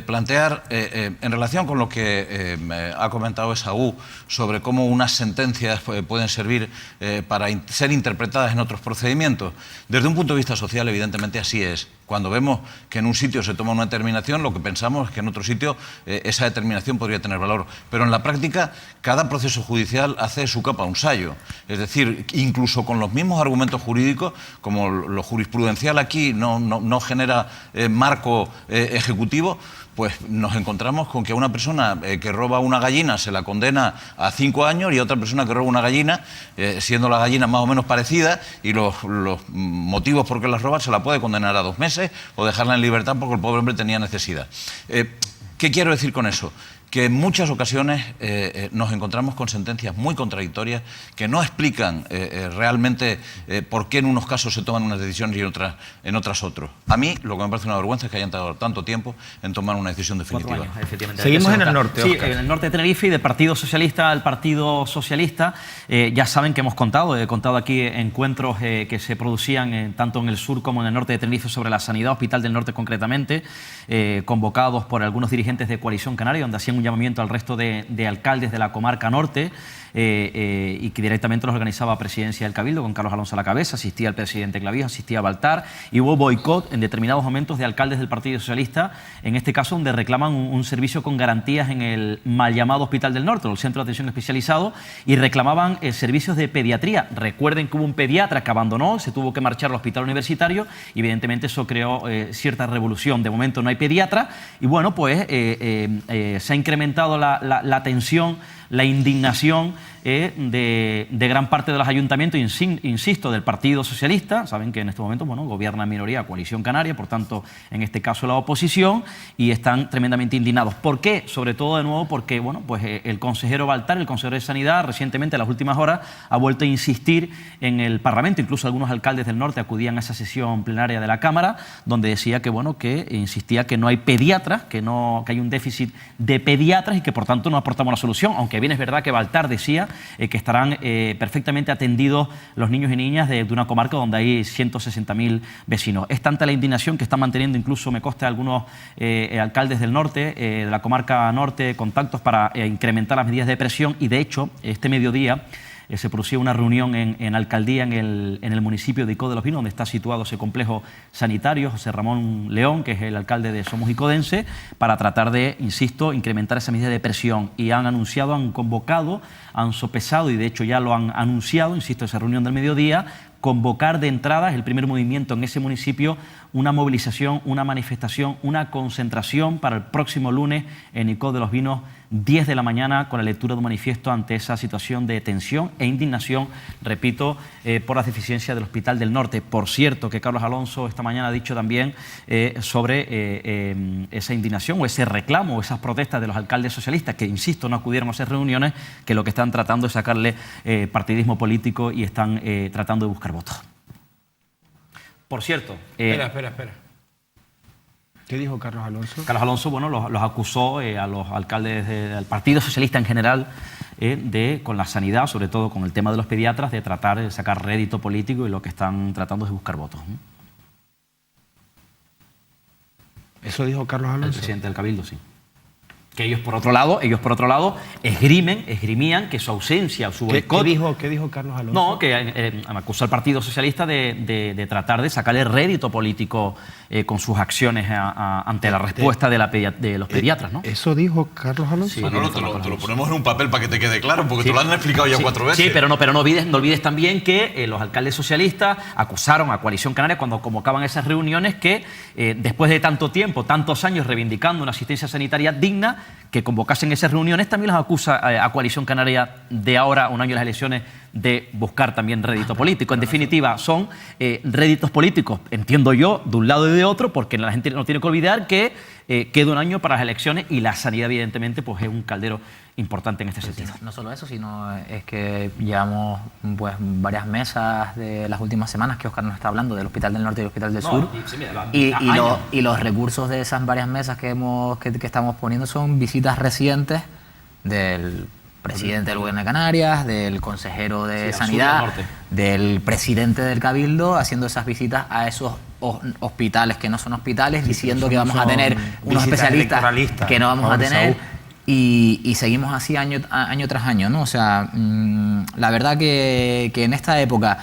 S19: plantear, en relación con lo que ha comentado Esaú, sobre cómo unas sentencias pueden servir para ser interpretadas en otros procedimientos. Desde un punto de vista social, evidentemente, así es. Cuando vemos que en un sitio se toma una determinación, lo que pensamos es que en otro sitio esa determinación podría tener valor. Pero en la práctica, cada proceso judicial hace su capa un sayo. Es decir, incluso con los mismos argumentos jurídicos, como lo jurisprudencial aquí no genera marco ejecutivo, pues nos encontramos con que a una persona que roba una gallina se la condena a 5 años, y a otra persona que roba una gallina, siendo la gallina más o menos parecida, y los motivos por qué las roba, se la puede condenar a 2 meses o dejarla en libertad porque el pobre hombre tenía necesidad. ¿Qué quiero decir con eso? Que en muchas ocasiones nos encontramos con sentencias muy contradictorias que no explican realmente por qué en unos casos se toman unas decisiones y en otras otros. A mí lo que me parece una vergüenza es que hayan tardado tanto tiempo en tomar una decisión definitiva.
S20: 4 años, efectivamente.
S2: Seguimos en el norte,
S20: Sí,
S2: Óscar.
S20: en el norte de Tenerife, y del Partido Socialista al Partido Socialista. Ya saben que he contado aquí encuentros que se producían tanto en el sur como en el norte de Tenerife sobre la sanidad, Hospital del Norte concretamente, convocados por algunos dirigentes de Coalición Canaria, donde hacían un llamamiento al resto de alcaldes de la comarca norte, y que directamente los organizaba Presidencia del Cabildo, con Carlos Alonso a la cabeza. Asistía el presidente Clavijo, asistía Baltar, y hubo boicot en determinados momentos de alcaldes del Partido Socialista, en este caso donde reclaman un servicio con garantías en el mal llamado Hospital del Norte, el Centro de Atención Especializado, y reclamaban servicios de pediatría. Recuerden que hubo un pediatra que abandonó, se tuvo que marchar al hospital universitario, y evidentemente eso creó cierta revolución. De momento no hay pediatra, y bueno, pues se ha incrementado la tensión, la indignación de gran parte de los ayuntamientos, insisto, del Partido Socialista. Saben que en este momento, bueno, gobierna en minoría Coalición Canaria, por tanto, en este caso la oposición, y están tremendamente indignados. ¿Por qué? Sobre todo, de nuevo, porque, bueno, pues el consejero Baltar, el consejero de Sanidad, recientemente, en las últimas horas, ha vuelto a insistir en el Parlamento. Incluso algunos alcaldes del norte acudían a esa sesión plenaria de la Cámara, donde decía que, bueno, que insistía que no hay pediatras, que hay un déficit de pediatras, y que, por tanto, no aportamos la solución. Aunque bien es verdad que Baltar decía que estarán perfectamente atendidos los niños y niñas de una comarca donde hay 160.000 vecinos. Es tanta la indignación que están manteniendo, incluso me consta, algunos alcaldes del norte, de la comarca norte, contactos para incrementar las medidas de presión, y de hecho este mediodía se producía una reunión en alcaldía en el municipio de Icó de los Vinos, donde está situado ese complejo sanitario, José Ramón León, que es el alcalde de Somos Icodense, para tratar de, insisto, incrementar esa medida de presión. Y han anunciado, han convocado, han sopesado, y de hecho ya lo han anunciado, insisto, esa reunión del mediodía, convocar de entrada, es el primer movimiento en ese municipio, una movilización, una manifestación, una concentración para el próximo lunes en Icó de los Vinos, 10 de la mañana, con la lectura de un manifiesto ante esa situación de tensión e indignación, repito, por las deficiencias del Hospital del Norte. Por cierto, que Carlos Alonso esta mañana ha dicho también sobre esa indignación o ese reclamo o esas protestas de los alcaldes socialistas que, insisto, no acudieron a esas reuniones, que lo que están tratando es sacarle partidismo político y están tratando de buscar votos. Por cierto...
S2: Espera. ¿Qué dijo Carlos Alonso?
S20: Carlos Alonso, bueno, los acusó a los alcaldes del Partido Socialista en general con la sanidad, sobre todo con el tema de los pediatras, de tratar de sacar rédito político, y lo que están tratando es buscar votos.
S2: ¿Eso dijo Carlos Alonso?
S20: El presidente del Cabildo, sí. Que ellos por otro lado esgrimían que su ausencia o su boicot...
S2: ¿Qué dijo Carlos Alonso?
S20: No, que acusó al Partido Socialista de tratar de sacarle rédito político con sus acciones ante la respuesta de los pediatras, ¿no?
S2: ¿Eso dijo Carlos Alonso?
S20: Sí,
S19: Manolo, te lo ponemos en un papel para que te quede claro, porque te lo han explicado ya 4 veces.
S20: Sí, pero no olvides también que los alcaldes socialistas acusaron a Coalición Canaria cuando convocaban esas reuniones que después de tanto tiempo, tantos años reivindicando una asistencia sanitaria digna, que convocasen esas reuniones, también los acusa a Coalición Canaria de ahora, un año de las elecciones, de buscar también rédito político. En definitiva, son réditos políticos, entiendo yo, de un lado y de otro, porque la gente no tiene que olvidar que queda un año para las elecciones, y la sanidad, evidentemente, pues es un caldero importante en este sentido.
S12: No solo eso, sino es que llevamos pues varias mesas de las últimas semanas que Óscar nos está hablando del Hospital del Norte y el Hospital del Sur, y los recursos de esas varias mesas que estamos poniendo son visitas recientes del presidente del Gobierno de Canarias, del consejero de Sanidad, del presidente del Cabildo, haciendo esas visitas a esos hospitales que no son hospitales, diciendo que vamos a tener unos especialistas que no vamos a tener. Y seguimos así año tras año, ¿no? O sea, la verdad que en esta época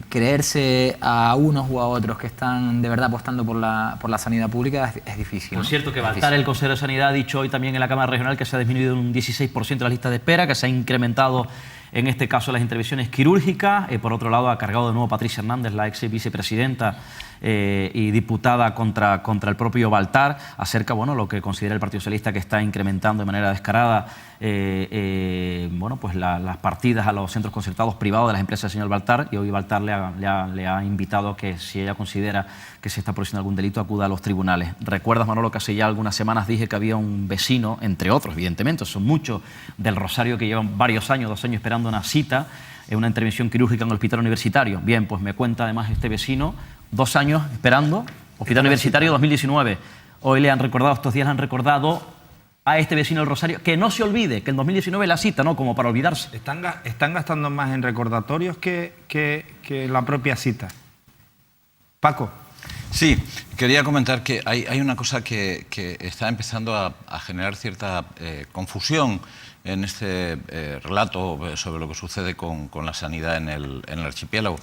S12: creerse a unos u a otros que están de verdad apostando por la sanidad pública es difícil.
S20: Por cierto, que Baltar, el consejero de Sanidad, ha dicho hoy también en la Cámara Regional que se ha disminuido un 16% las listas de espera, que se ha incrementado en este caso las intervenciones quirúrgicas. Por otro lado, ha cargado de nuevo Patricia Hernández, la ex vicepresidenta y diputada contra el propio Baltar, acerca, bueno, lo que considera el Partido Socialista que está incrementando de manera descarada bueno, pues las partidas a los centros concertados privados de las empresas del señor Baltar, y hoy Baltar le ha invitado a que, si ella considera que se está produciendo algún delito, acuda a los tribunales. ¿Recuerdas, Manolo, que hace ya algunas semanas dije que había un vecino, entre otros, evidentemente, son muchos, del Rosario, que llevan varios años, 2 años esperando una cita en una intervención quirúrgica en el hospital universitario? Bien, pues me cuenta además este vecino, 2 años esperando, hospital universitario 2019. Hoy le han recordado, estos días le han recordado a este vecino del Rosario que no se olvide que en 2019 la cita, ¿no? Como para olvidarse.
S2: Están gastando más en recordatorios que la propia cita. Paco.
S19: Sí, quería comentar que hay una cosa que está empezando a generar cierta confusión en este relato sobre lo que sucede con la sanidad en el archipiélago.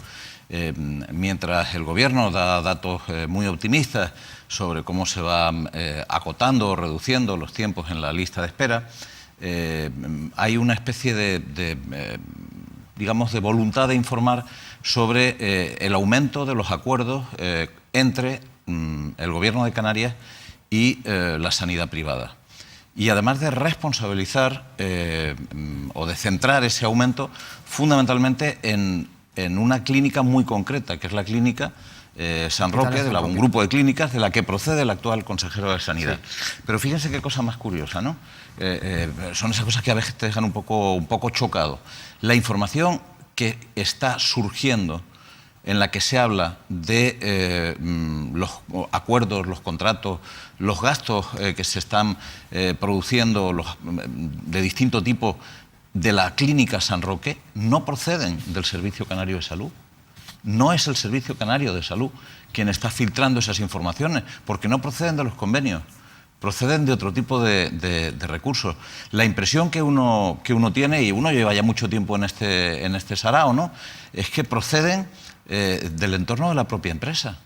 S19: Mientras el Gobierno da datos muy optimistas sobre cómo se van acotando o reduciendo los tiempos en la lista de espera, hay una especie digamos, de voluntad de informar sobre el aumento de los acuerdos entre el Gobierno de Canarias y la sanidad privada. Y además de responsabilizar o de centrar ese aumento fundamentalmente en una clínica muy concreta, que es la clínica San Roque, un grupo de clínicas de la que procede el actual consejero de Sanidad. Sí. Pero fíjense qué cosa más curiosa, ¿no? Son esas cosas que a veces te dejan un poco chocado. La información que está surgiendo, en la que se habla de los acuerdos, los contratos, los gastos que se están produciendo de distinto tipo de la clínica San Roque, no proceden del Servicio Canario de Salud. No es el Servicio Canario de Salud quien está filtrando esas informaciones, porque no proceden de los convenios, proceden de otro tipo de recursos. La impresión que uno tiene, y uno lleva ya mucho tiempo en este sarao, ¿no?, es que proceden del entorno de la propia empresa,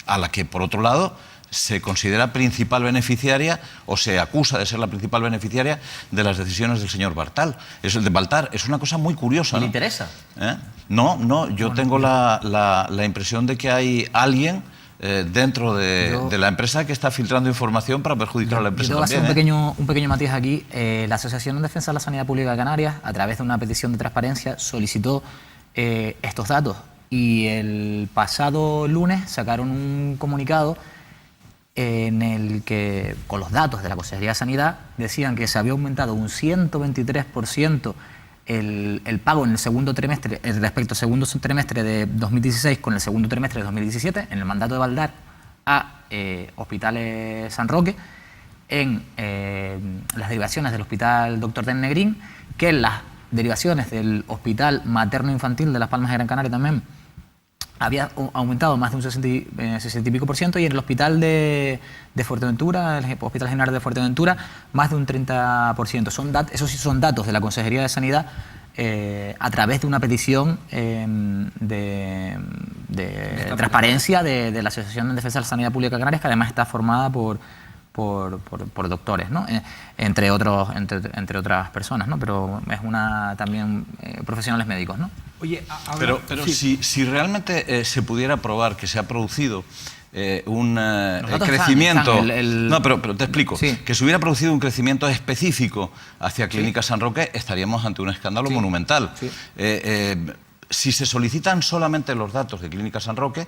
S19: a la que, por otro lado, se considera principal beneficiaria o se acusa de ser la principal beneficiaria de las decisiones del señor Baltar. Es una cosa muy curiosa, ¿no?
S20: ¿Le interesa?
S19: No, yo tengo la impresión de que hay alguien dentro de la empresa que está filtrando información para perjudicar a la empresa también.
S12: Yo voy a hacer un pequeño matiz aquí. La Asociación en Defensa de la Sanidad Pública de Canarias, a través de una petición de transparencia, solicitó estos datos, y el pasado lunes sacaron un comunicado en el que, con los datos de la Consejería de Sanidad, decían que se había aumentado un 123% el pago en el segundo trimestre respecto al segundo trimestre de 2016 con el segundo trimestre de 2017 en el mandato de Baltar a Hospitales San Roque, en las derivaciones del Hospital Dr. Den Negrín, que en las derivaciones del Hospital Materno Infantil de Las Palmas de Gran Canaria también había aumentado más de un 60 y pico %, y en el Hospital de Fuerteventura, el Hospital General de Fuerteventura, más de un 30%. Esos sí son datos de la Consejería de Sanidad a través de una petición de transparencia de la Asociación en Defensa de la Sanidad Pública de Canarias, que además está formada por doctores, ¿no? entre otras personas, ¿no? Pero es también profesionales médicos, ¿no?
S19: Oye, pero sí, si realmente se pudiera probar que se ha producido un crecimiento... No, pero te explico. Sí. Que se hubiera producido un crecimiento específico hacia Clínica San Roque, estaríamos ante un escándalo monumental. Sí. Si se solicitan solamente los datos de Clínica San Roque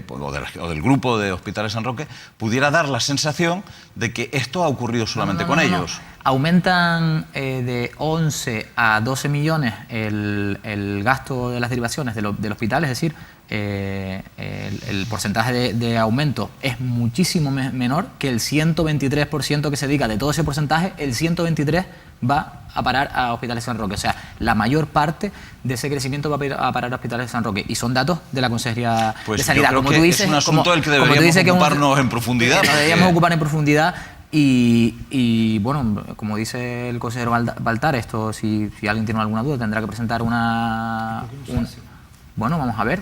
S19: o del grupo de Hospitales San Roque, pudiera dar la sensación de que esto ha ocurrido solamente con ellos.
S12: No. Aumentan de 11 a 12 millones el gasto de las derivaciones del hospital, es decir, el porcentaje de aumento es muchísimo menor que el 123% que se dedica. De todo ese porcentaje, el 123% va a parar a Hospitales San Roque. O sea, la mayor parte de ese crecimiento va a parar a Hospitales San Roque. Y son datos de la Consejería de Sanidad.
S19: Como tú dices, es un asunto del que deberíamos ocuparnos en profundidad.
S12: Deberíamos ocupar en profundidad. Y bueno, como dice el consejero Baltar, esto si alguien tiene alguna duda tendrá que presentar bueno, vamos a ver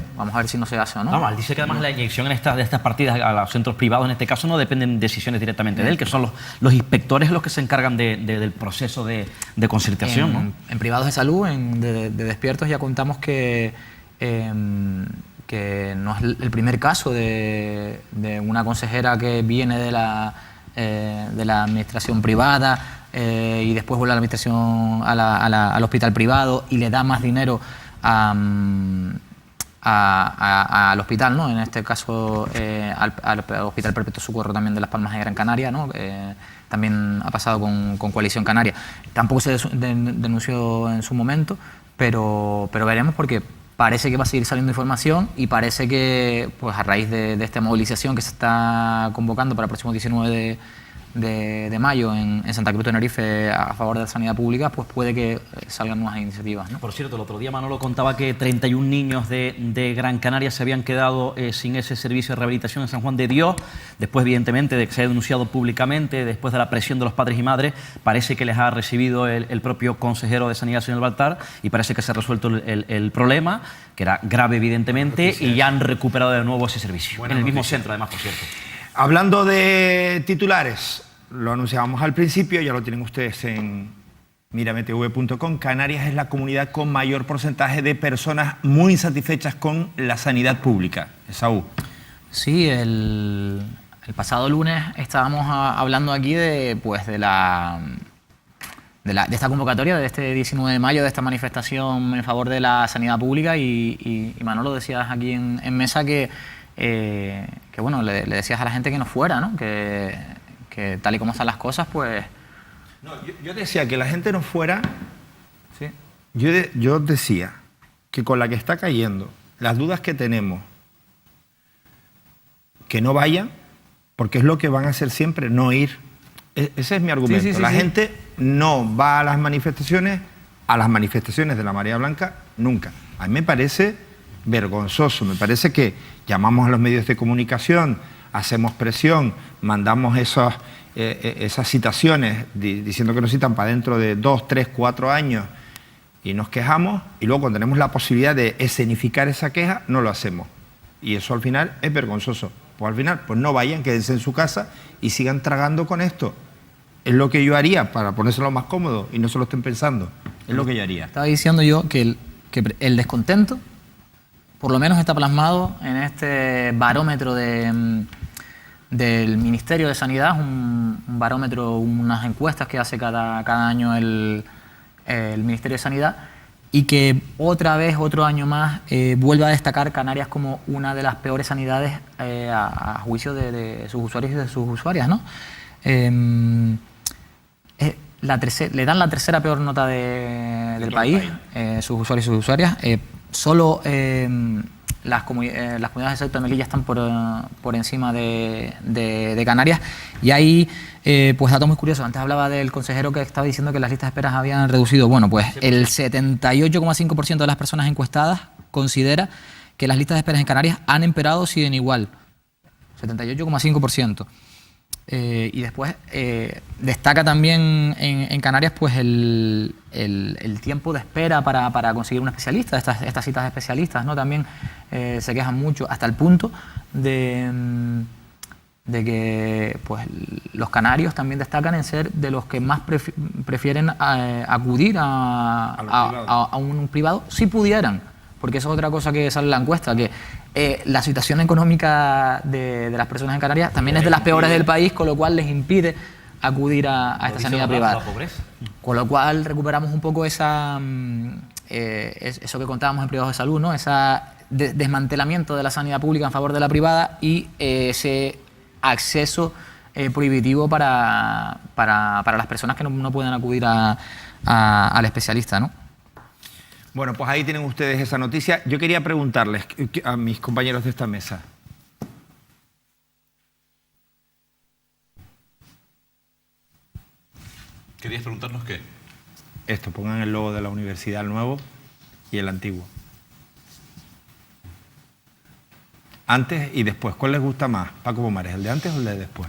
S12: si no se hace o no.
S20: Vamos, él dice que además la inyección de estas partidas a los centros privados, en este caso, no dependen de decisiones directamente de él, que son los inspectores los que se encargan del proceso de concertación, ¿no?
S12: En privados de salud, de despiertos, ya contamos que no es el primer caso de una consejera que viene de la administración privada y después vuelve a la administración al hospital privado y le da más dinero al hospital, ¿no? En este caso al Hospital Perpetuo Socorro también de Las Palmas de Gran Canaria, ¿no? También ha pasado con Coalición Canaria. Tampoco se denunció en su momento, pero veremos, porque parece que va a seguir saliendo información y parece que, pues, a raíz de esta movilización que se está convocando para el próximo 19 de mayo en Santa Cruz de Tenerife a favor de la sanidad pública, pues puede que salgan nuevas iniciativas, ¿no?
S20: Por cierto, el otro día Manolo contaba que 31 niños de Gran Canaria se habían quedado sin ese servicio de rehabilitación en San Juan de Dios. Después, evidentemente, de que se haya denunciado públicamente, después de la presión de los padres y madres, parece que les ha recibido el propio consejero de Sanidad, señor Baltar, y parece que se ha resuelto el problema, que era grave, evidentemente, y ya han recuperado de nuevo ese servicio. En el mismo centro, además, por cierto.
S2: Hablando de titulares, lo anunciábamos al principio, ya lo tienen ustedes en mirametv.com. Canarias es la comunidad con mayor porcentaje de personas muy insatisfechas con la sanidad pública. Esaú.
S12: Sí, el pasado lunes estábamos hablando aquí de esta convocatoria, de este 19 de mayo, de esta manifestación en favor de la sanidad pública, y Manolo, decías aquí en mesa que bueno, le decías a la gente que no fuera, ¿no? Que tal y como están las cosas, pues...
S2: No, yo decía que la gente no fuera...
S12: Sí.
S2: Yo decía que con la que está cayendo, las dudas que tenemos, que no vayan, porque es lo que van a hacer siempre, no ir. Ese es mi argumento.
S12: Sí,
S2: la gente no va a las manifestaciones de la Marea Blanca, nunca. A mí me parece vergonzoso, me parece que llamamos a los medios de comunicación, hacemos presión, mandamos esas citaciones diciendo que nos citan para dentro de 2, 3, 4 años y nos quejamos, y luego cuando tenemos la posibilidad de escenificar esa queja, no lo hacemos. Y eso al final es vergonzoso. Pues al final, pues no vayan, quédense en su casa y sigan tragando con esto. Es lo que yo haría para ponérselo más cómodo y no se lo estén pensando. Es lo que yo haría.
S12: Estaba diciendo yo que el descontento por lo menos está plasmado en este barómetro del Ministerio de Sanidad, un barómetro, unas encuestas que hace cada año el Ministerio de Sanidad, y que otra vez, otro año más, vuelve a destacar Canarias como una de las peores sanidades a juicio de sus usuarios y de sus usuarias, ¿no? Le dan la tercera peor nota del país, sus usuarios y sus usuarias. Solo las comunidades de Ceuta y Melilla están por encima de Canarias. Y hay pues datos muy curiosos. Antes hablaba del consejero que estaba diciendo que las listas de esperas habían reducido. Bueno, pues el 78,5% de las personas encuestadas considera que las listas de esperas en Canarias han empeorado o siguen igual. 78,5%. Y después destaca también en Canarias pues el tiempo de espera para conseguir un especialista, estas citas de especialistas, ¿no? También se quejan mucho, hasta el punto de que pues los canarios también destacan en ser de los que más prefieren acudir a un privado si pudieran, porque eso es otra cosa que sale en la encuesta, que la situación económica de las personas en Canarias también es de las peores del país, con lo cual les impide acudir a esta sanidad privada. Con lo cual recuperamos un poco eso que contábamos en privados de salud, ¿no? Ese desmantelamiento de la sanidad pública en favor de la privada y ese acceso prohibitivo para las personas que no pueden acudir al especialista, ¿no?
S2: Bueno, pues ahí tienen ustedes esa noticia. Yo quería preguntarles a mis compañeros de esta mesa.
S19: ¿Querías preguntarnos qué?
S2: Esto, pongan el logo de la universidad, el nuevo y el antiguo. Antes y después, ¿cuál les gusta más, Paco Pomares, el de antes o el de después?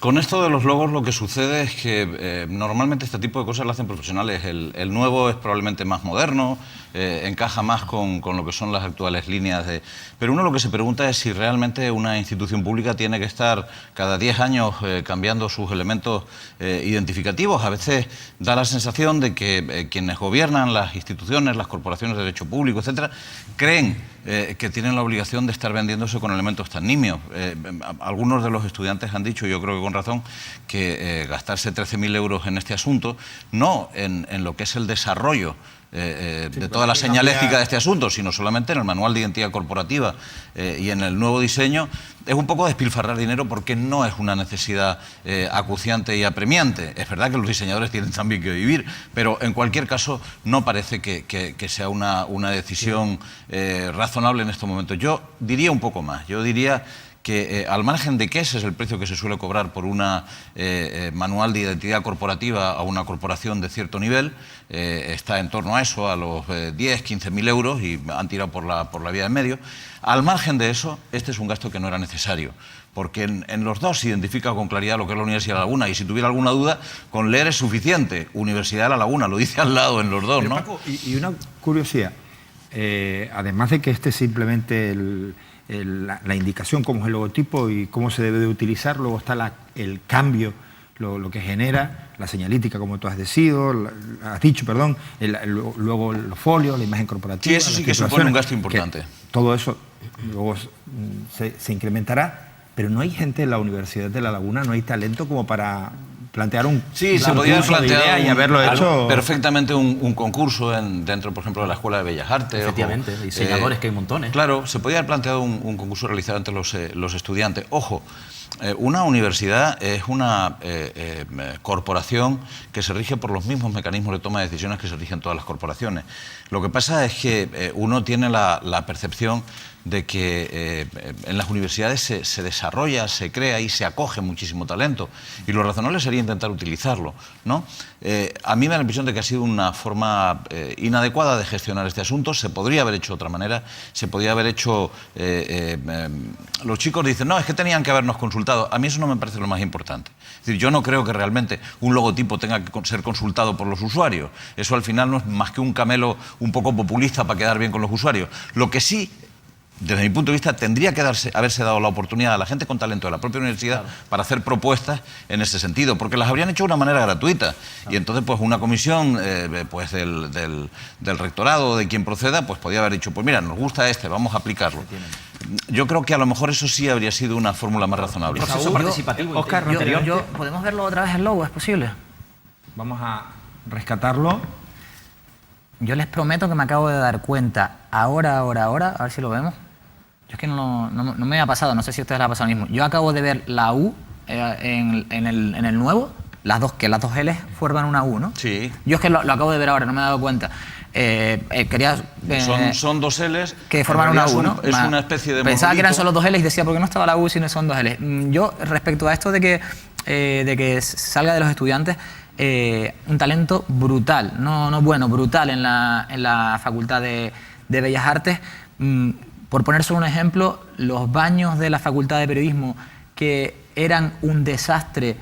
S19: Con esto de los logos lo que sucede es que normalmente este tipo de cosas lo hacen profesionales. El nuevo es probablemente más moderno, encaja más con lo que son las actuales líneas de... Pero uno lo que se pregunta es si realmente una institución pública tiene que estar cada 10 años cambiando sus elementos identificativos. A veces da la sensación de que quienes gobiernan las instituciones, las corporaciones de derecho público, etcétera, creen que tienen la obligación de estar vendiéndose con elementos tan nimios. Algunos de los estudiantes han dicho, yo creo que con razón, que gastarse 13.000 euros en este asunto, no en lo que es el desarrollo de toda la señalética de este asunto, sino solamente en el manual de identidad corporativa y en el nuevo diseño, es un poco despilfarrar dinero porque no es una necesidad acuciante y apremiante. Es verdad que los diseñadores tienen también que vivir, pero en cualquier caso no parece que sea una decisión razonable en estos momentos. Yo diría un poco más, yo diría que al margen de que ese es el precio que se suele cobrar por una manual de identidad corporativa a una corporación de cierto nivel, está en torno a eso, a los 10, 15.000 euros, y han tirado por la vía de medio. Al margen de eso, este es un gasto que no era necesario, porque en los dos se identifica con claridad lo que es la Universidad de La Laguna, y si tuviera alguna duda, con leer es suficiente. Universidad de La Laguna, lo dice al lado en los dos, ¿no?
S2: Paco, y una curiosidad, además de que este es simplemente la indicación, cómo es el logotipo y cómo se debe de utilizar, luego está el cambio, lo que genera, la señalítica, como tú has dicho, luego los folios, la imagen corporativa.
S19: Sí, eso sí que supone un gasto importante.
S2: Todo eso luego se incrementará, pero no hay gente en la Universidad de La Laguna, no hay talento como para plantear un
S19: sí, se podría plantear
S2: y haberlo hecho
S19: perfectamente un concurso dentro, por ejemplo, de la Escuela de Bellas Artes.
S20: Efectivamente, diseñadores que hay montones.
S19: Claro, se podría haber planteado un concurso realizado entre los estudiantes. Ojo, una universidad es una corporación que se rige por los mismos mecanismos de toma de decisiones que se rigen todas las corporaciones. Lo que pasa es que uno tiene la percepción de que en las universidades se desarrolla, se crea y se acoge muchísimo talento, y lo razonable sería intentar utilizarlo, ¿no? A mí me da la impresión de que ha sido una forma inadecuada de gestionar este asunto. Se podría haber hecho de otra manera, se podría haber hecho... los chicos dicen, no, es que tenían que habernos consultado. A mí eso no me parece lo más importante. Es decir, yo no creo que realmente un logotipo tenga que ser consultado por los usuarios. Eso al final no es más que un camelo un poco populista para quedar bien con los usuarios. Lo que sí, desde mi punto de vista, tendría que haberse dado la oportunidad a la gente con talento de la propia universidad para hacer propuestas en ese sentido, porque las habrían hecho de una manera gratuita. Y entonces, pues una comisión pues del rectorado, de quien proceda, pues podía haber dicho, pues mira, nos gusta vamos a aplicarlo. Yo creo que a lo mejor eso sí habría sido una fórmula más razonable.
S20: Proceso participativo.
S2: Oscar,
S12: ¿podemos verlo otra vez el logo? ¿Es posible?
S2: Vamos a rescatarlo.
S12: Yo les prometo que me acabo de dar cuenta ahora, a ver si lo vemos. Yo es que no me ha pasado, no sé si a ustedes les ha pasado lo mismo. Yo acabo de ver la U en el nuevo, las dos L forman una U, ¿no?
S19: Sí.
S12: Yo es que lo acabo de ver ahora, no me he dado cuenta.
S19: Son dos Ls
S12: que forman una U, ¿no?
S19: Es una especie de
S12: pensaba
S19: monolito.
S12: que eran solo dos Ls y decía, ¿por qué no estaba la U si no son dos Ls? Yo, respecto a esto de que salga de los estudiantes un talento brutal, no bueno, brutal en la Facultad de Bellas Artes. Por poner solo un ejemplo, los baños de la Facultad de Periodismo, que eran un desastre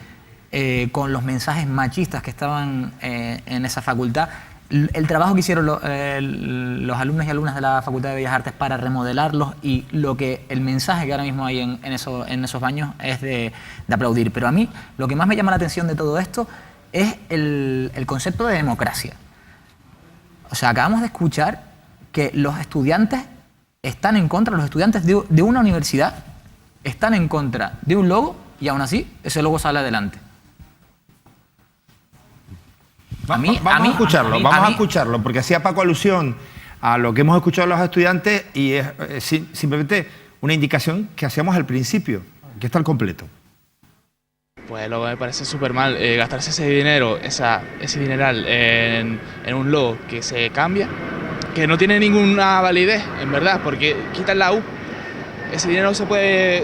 S12: con los mensajes machistas que estaban en esa facultad, el trabajo que hicieron los alumnos y alumnas de la Facultad de Bellas Artes para remodelarlos y el mensaje que ahora mismo hay en esos baños es de aplaudir. Pero a mí lo que más me llama la atención de todo esto es el concepto de democracia. O sea, acabamos de escuchar que los estudiantes están en contra, los estudiantes de una universidad están en contra de un logo y aún así ese logo sale adelante.
S2: Vamos a escucharlo, porque hacía Paco alusión a lo que hemos escuchado de los estudiantes y es simplemente una indicación que hacíamos al principio, que está al completo.
S10: Pues lo que me parece súper mal, gastarse ese dinero, ese dineral en un logo que se cambia, que no tiene ninguna validez, en verdad, porque quitan la U. Ese dinero se puede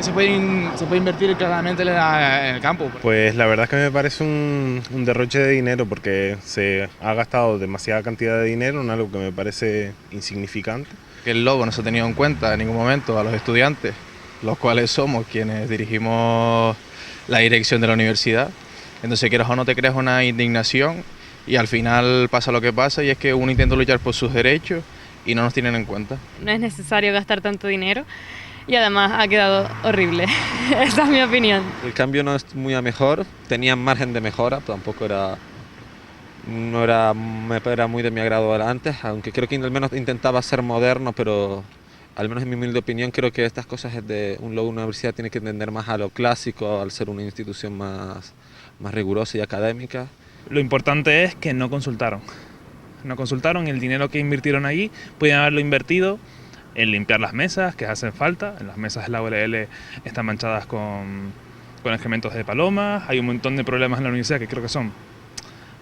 S10: invertir claramente en el campo.
S8: Pues la verdad es que me parece un derroche de dinero, porque se ha gastado demasiada cantidad de dinero en algo que me parece insignificante.
S21: Que el logo no se ha tenido en cuenta en ningún momento a los estudiantes, los cuales somos quienes dirigimos
S10: la dirección de la universidad. Entonces, quieras o no te creas una indignación y al final pasa lo que pasa, y es que uno intenta luchar por sus derechos y no nos tienen en cuenta.
S9: No es necesario gastar tanto dinero y además ha quedado horrible. Esa es mi opinión.
S17: El cambio no es muy a mejor, tenían margen de mejora, tampoco era muy de mi agrado antes, aunque creo que al menos intentaba ser moderno, pero al menos en mi humilde opinión creo que estas cosas de una universidad tiene que tender más a lo clásico, al ser una institución más rigurosa y académica.
S8: Lo importante es que no consultaron. No consultaron, el dinero que invirtieron allí podían haberlo invertido en limpiar las mesas que hacen falta. En las mesas de la URL están manchadas con excrementos de palomas. Hay un montón de problemas en la universidad que creo que son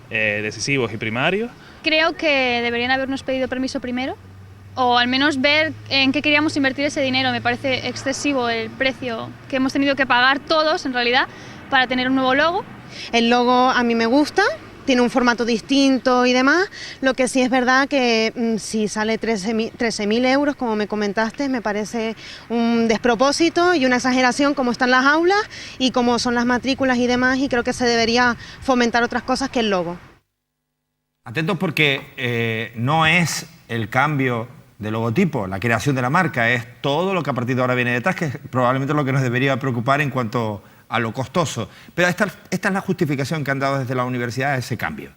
S8: decisivos y primarios.
S21: Creo que deberían habernos pedido permiso primero, o al menos ver en qué queríamos invertir ese dinero. Me parece excesivo el precio que hemos tenido que pagar todos, en realidad, para tener un nuevo logo.
S11: El logo a mí me gusta, tiene un formato distinto y demás. Lo que sí es verdad que si sale 13.000 euros, como me comentaste, me parece un despropósito y una exageración como están las aulas y como son las matrículas y demás, y creo que se debería fomentar otras cosas que el logo.
S2: Atentos porque no es el cambio de logotipo, la creación de la marca, es todo lo que a partir de ahora viene detrás, que es probablemente lo que nos debería preocupar en cuanto a lo costoso. Pero esta es la justificación que han dado desde la universidad a ese cambio.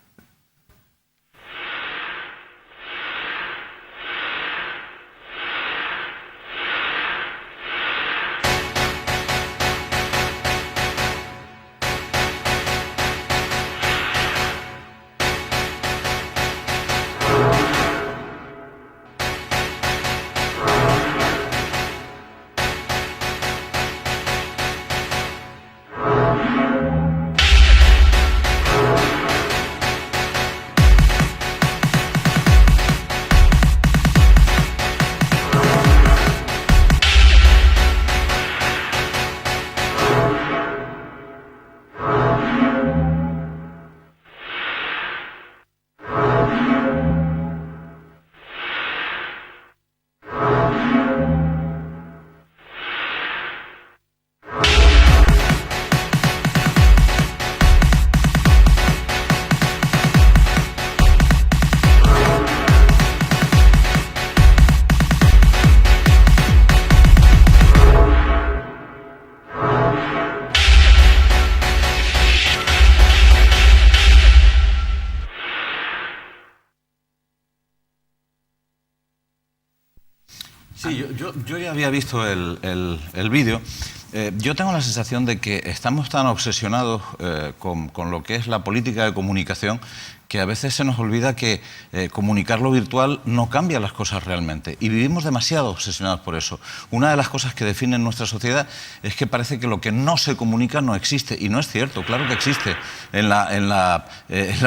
S19: Sí, yo ya había visto el vídeo. Yo tengo la sensación de que estamos tan obsesionados con lo que es la política de comunicación que a veces se nos olvida que comunicar lo virtual no cambia las cosas realmente. Y vivimos demasiado obsesionados por eso. Una de las cosas que definen nuestra sociedad es que parece que lo que no se comunica no existe. Y no es cierto, claro que existe. En la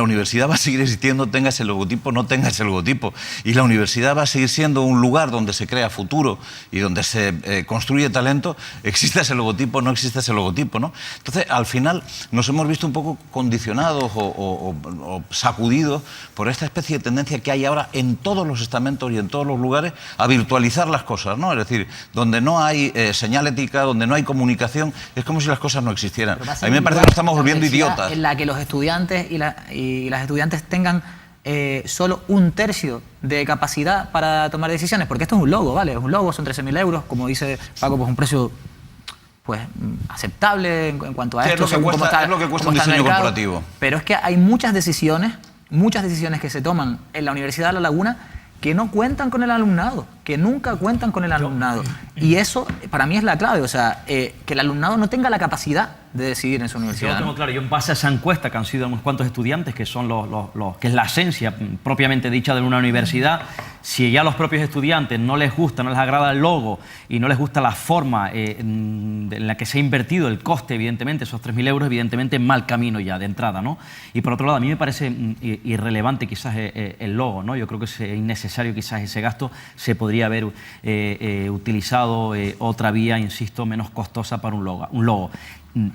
S19: universidad va a seguir existiendo, tenga ese logotipo, no tenga ese logotipo. Y la universidad va a seguir siendo un lugar donde se crea futuro y donde se construye talento, existe ese logotipo, no existe ese logotipo, ¿no? Entonces, al final, nos hemos visto un poco condicionados o sacudidos por esta especie de tendencia que hay ahora en todos los estamentos y en todos los lugares a virtualizar las cosas, ¿no? Es decir, donde no hay señal ética, donde no hay comunicación, es como si las cosas no existieran. A mí me parece que nos estamos volviendo idiotas.
S12: En la que los estudiantes y las estudiantes tengan solo 1/3 de capacidad para tomar decisiones, porque esto es un logo, ¿vale? Es un logo, son 13.000 euros, como dice Paco, pues un precio pues aceptable en cuanto a esto.
S19: Es lo que cuesta un diseño corporativo.
S12: Pero es que hay muchas decisiones que se toman en la Universidad de La Laguna que no cuentan con el alumnado, que nunca cuentan con el alumnado. Y eso para mí es la clave, o sea, que el alumnado no tenga la capacidad de decidir en su universidad.
S20: Yo lo tengo claro, yo en base a esa encuesta que han sido unos cuantos estudiantes, que son que es la esencia propiamente dicha de una universidad, si ya a los propios estudiantes no les gusta, no les agrada el logo y no les gusta la forma en la que se ha invertido el coste, evidentemente, esos 3.000 euros, evidentemente mal camino ya de entrada, ¿no? Y por otro lado, a mí me parece irrelevante quizás el logo, ¿no? Yo creo que es innecesario quizás ese gasto, se podría podría haber utilizado otra vía, insisto, menos costosa para un logo.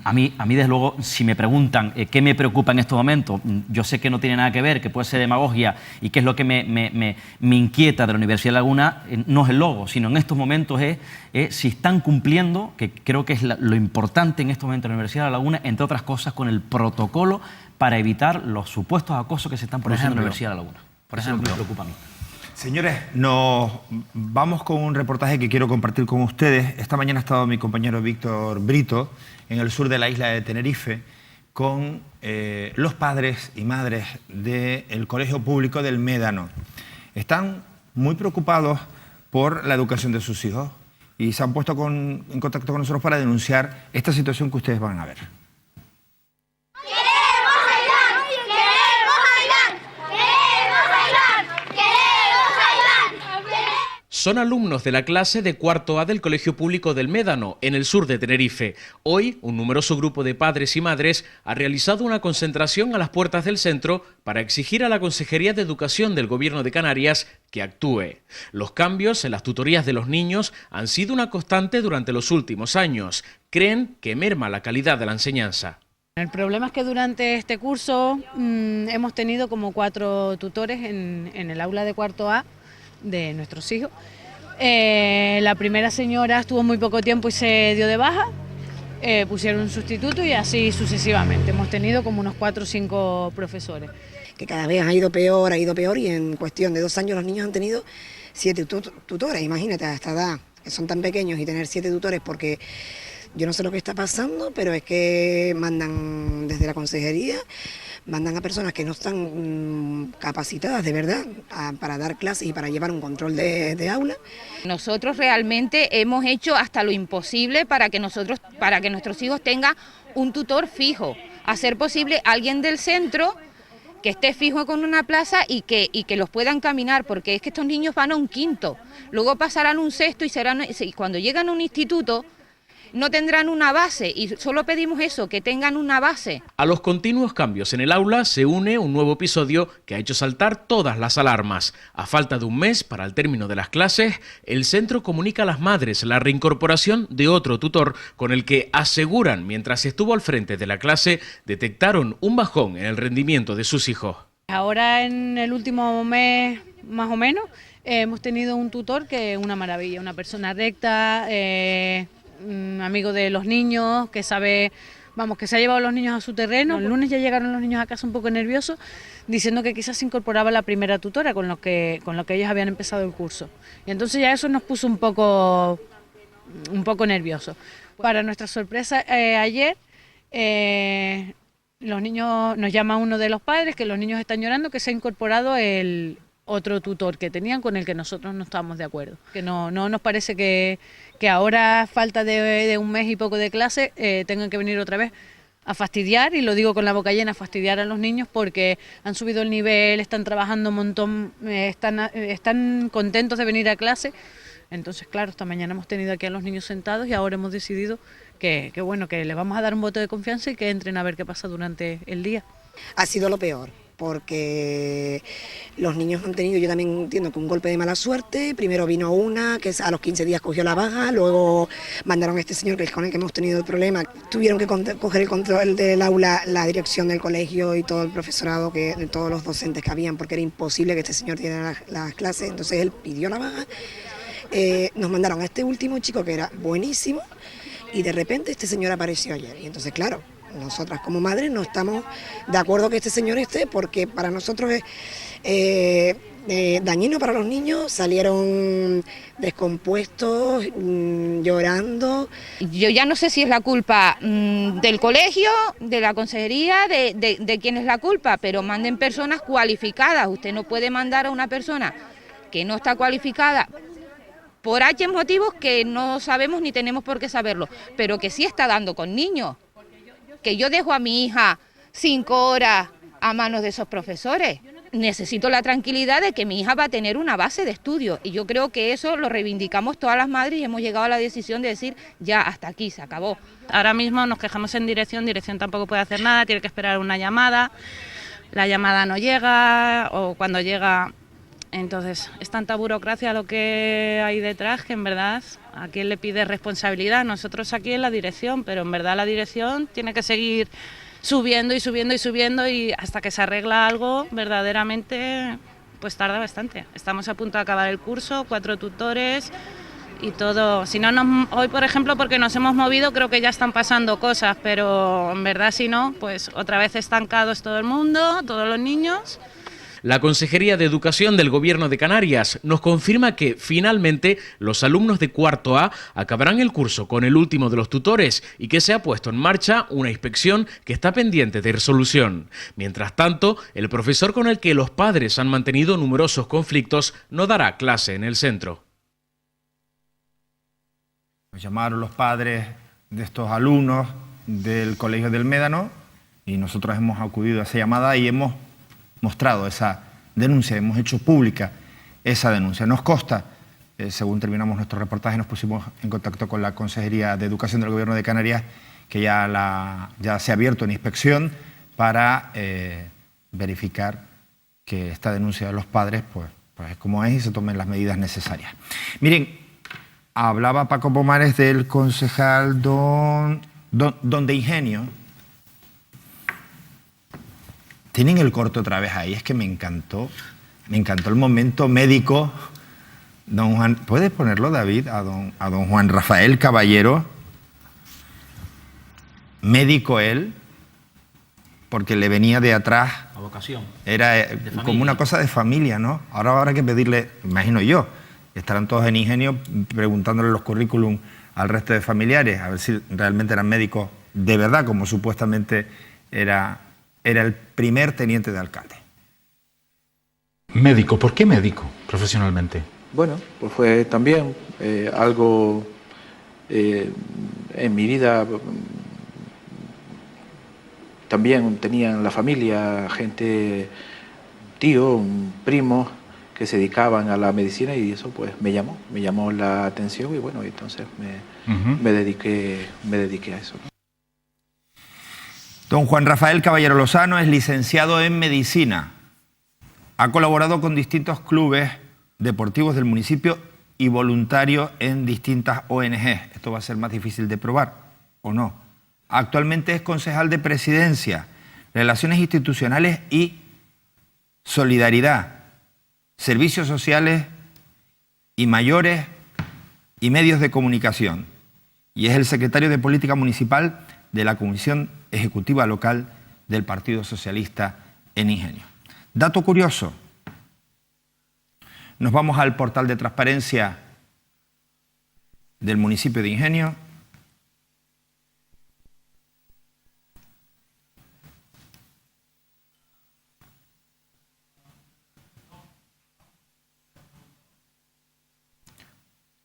S20: A mí, desde luego, si me preguntan qué me preocupa en estos momentos, yo sé que no tiene nada que ver, que puede ser demagogia, y qué es lo que me inquieta de la Universidad de Laguna, no es el logo, sino en estos momentos es si están cumpliendo, que creo que es lo importante en estos momentos en la Universidad de Laguna, entre otras cosas, con el protocolo para evitar los supuestos acosos que se están produciendo en la Universidad de Laguna. Por eso es lo que me preocupa a mí.
S2: Señores, nos vamos con un reportaje que quiero compartir con ustedes. Esta mañana ha estado mi compañero Víctor Brito en el sur de la isla de Tenerife con los padres y madres del Colegio Público del Médano. Están muy preocupados por la educación de sus hijos y se han puesto en contacto con nosotros para denunciar esta situación que ustedes van a ver.
S1: Son alumnos de la clase de cuarto A del Colegio Público del Médano, en el sur de Tenerife. Hoy, un numeroso grupo de padres y madres ha realizado una concentración a las puertas del centro para exigir a la Consejería de Educación del Gobierno de Canarias que actúe. Los cambios en las tutorías de los niños han sido una constante durante los últimos años. Creen que merma la calidad de la enseñanza.
S22: El problema es que durante este curso hemos tenido como 4 tutores en el aula de cuarto A de nuestros hijos. La primera señora estuvo muy poco tiempo y se dio de baja, pusieron un sustituto y así sucesivamente. Hemos tenido como unos 4 o 5 profesores.
S5: Que cada vez ha ido peor y en cuestión de 2 años los niños han tenido 7 tutores. Imagínate a esta edad, que son tan pequeños, y tener 7 tutores, porque yo no sé lo que está pasando, pero es que mandan desde la consejería, mandan a personas que no están capacitadas de verdad para dar clases y para llevar un control de aula.
S3: Nosotros realmente hemos hecho hasta lo imposible para que nuestros hijos tengan un tutor fijo, a ser posible alguien del centro que esté fijo con una plaza y que los puedan caminar, porque es que estos niños van a un quinto, luego pasarán un sexto y cuando llegan a un instituto no tendrán una base, y solo pedimos eso, que tengan una base.
S1: A los continuos cambios en el aula se une un nuevo episodio que ha hecho saltar todas las alarmas. A falta de un mes para el término de las clases, el centro comunica a las madres la reincorporación de otro tutor con el que aseguran, mientras estuvo al frente de la clase, detectaron un bajón en el rendimiento de sus hijos.
S22: Ahora en el último mes, más o menos, hemos tenido un tutor que es una maravilla, una persona recta, amigo de los niños, que sabe, que se ha llevado a los niños a su terreno. El lunes ya llegaron los niños a casa un poco nerviosos, diciendo que quizás se incorporaba la primera tutora con lo que ellos habían empezado el curso. Y entonces ya eso nos puso un poco nerviosos. Para nuestra sorpresa, ayer los niños, nos llama uno de los padres que los niños están llorando, que se ha incorporado el otro tutor que tenían, con el que nosotros no estábamos de acuerdo. Que no nos parece que ahora, a falta de un mes y poco de clase, tengan que venir otra vez a fastidiar, y lo digo con la boca llena, a fastidiar a los niños, porque han subido el nivel, están trabajando un montón, están contentos de venir a clase. Entonces, claro, esta mañana hemos tenido aquí a los niños sentados y ahora hemos decidido que les vamos a dar un voto de confianza y que entren a ver qué pasa durante el día.
S5: Ha sido lo peor, porque los niños han tenido, yo también entiendo que un golpe de mala suerte. Primero vino una que a los 15 días cogió la baja, luego mandaron a este señor, que es con el que hemos tenido el problema. Tuvieron que coger el control del aula, la dirección del colegio y todo el profesorado, todos los docentes que habían, porque era imposible que este señor diera las clases. Entonces él pidió la baja, nos mandaron a este último chico que era buenísimo, y de repente este señor apareció ayer. Y entonces, claro, nosotras como madres no estamos de acuerdo que este señor esté, porque para nosotros es dañino para los niños. Salieron descompuestos, llorando.
S3: Yo ya no sé si es la culpa del colegio, de la consejería, de quién es la culpa, pero manden personas cualificadas. Usted no puede mandar a una persona que no está cualificada por H motivos que no sabemos ni tenemos por qué saberlo, pero que sí está dando con niños. Que yo dejo a mi hija 5 horas a manos de esos profesores. Necesito la tranquilidad de que mi hija va a tener una base de estudio, y yo creo que eso lo reivindicamos todas las madres y hemos llegado a la decisión de decir ya, hasta aquí, se acabó.
S4: Ahora mismo nos quejamos en dirección tampoco puede hacer nada, tiene que esperar una llamada, la llamada no llega, o cuando llega Entonces, es tanta burocracia lo que hay detrás que en verdad a quién le pide responsabilidad. Nosotros aquí en la dirección, pero en verdad la dirección tiene que seguir subiendo y subiendo y subiendo y hasta que se arregla algo verdaderamente pues tarda bastante. Estamos a punto de acabar el curso, 4 tutores y todo. Si no hoy por ejemplo porque nos hemos movido creo que ya están pasando cosas, pero en verdad si no, pues otra vez estancados todo el mundo, todos los niños.
S1: La Consejería de Educación del Gobierno de Canarias nos confirma que, finalmente, los alumnos de cuarto A acabarán el curso con el último de los tutores y que se ha puesto en marcha una inspección que está pendiente de resolución. Mientras tanto, el profesor con el que los padres han mantenido numerosos conflictos no dará clase en el centro.
S2: Nos llamaron los padres de estos alumnos del Colegio del Médano y nosotros hemos acudido a esa llamada y hemos mostrado esa denuncia, hemos hecho pública esa denuncia. Nos consta, según terminamos nuestro reportaje, nos pusimos en contacto con la Consejería de Educación del Gobierno de Canarias, que ya se ha abierto una inspección para verificar que esta denuncia de los padres pues es como es y se tomen las medidas necesarias. Miren, hablaba Paco Pomares del concejal don de Ingenio. Tienen el corte otra vez ahí, es que me encantó el momento médico. Don Juan, ¿puedes ponerlo, David? A don Juan Rafael Caballero, médico él, porque le venía de atrás.
S20: A vocación.
S2: Era como una cosa de familia, ¿no? Ahora habrá que pedirle, imagino yo, estarán todos en Ingenio preguntándole los currículum al resto de familiares, a ver si realmente eran médicos de verdad, como supuestamente era el primer teniente de alcalde.
S6: Médico, ¿por qué médico profesionalmente?
S7: Bueno, pues fue también algo en mi vida. También tenía en la familia gente, tío, primo, que se dedicaban a la medicina y eso pues me llamó la atención y bueno, entonces me dediqué a eso, ¿no?
S2: Don Juan Rafael Caballero Lozano es licenciado en Medicina. Ha colaborado con distintos clubes deportivos del municipio y voluntario en distintas ONG. Esto va a ser más difícil de probar, ¿o no? Actualmente es concejal de Presidencia, Relaciones Institucionales y Solidaridad, Servicios Sociales y Mayores y Medios de Comunicación. Y es el secretario de Política Municipal de la Comisión Ejecutiva Local del Partido Socialista en Ingenio. Dato curioso. Nos vamos al portal de transparencia del municipio de Ingenio.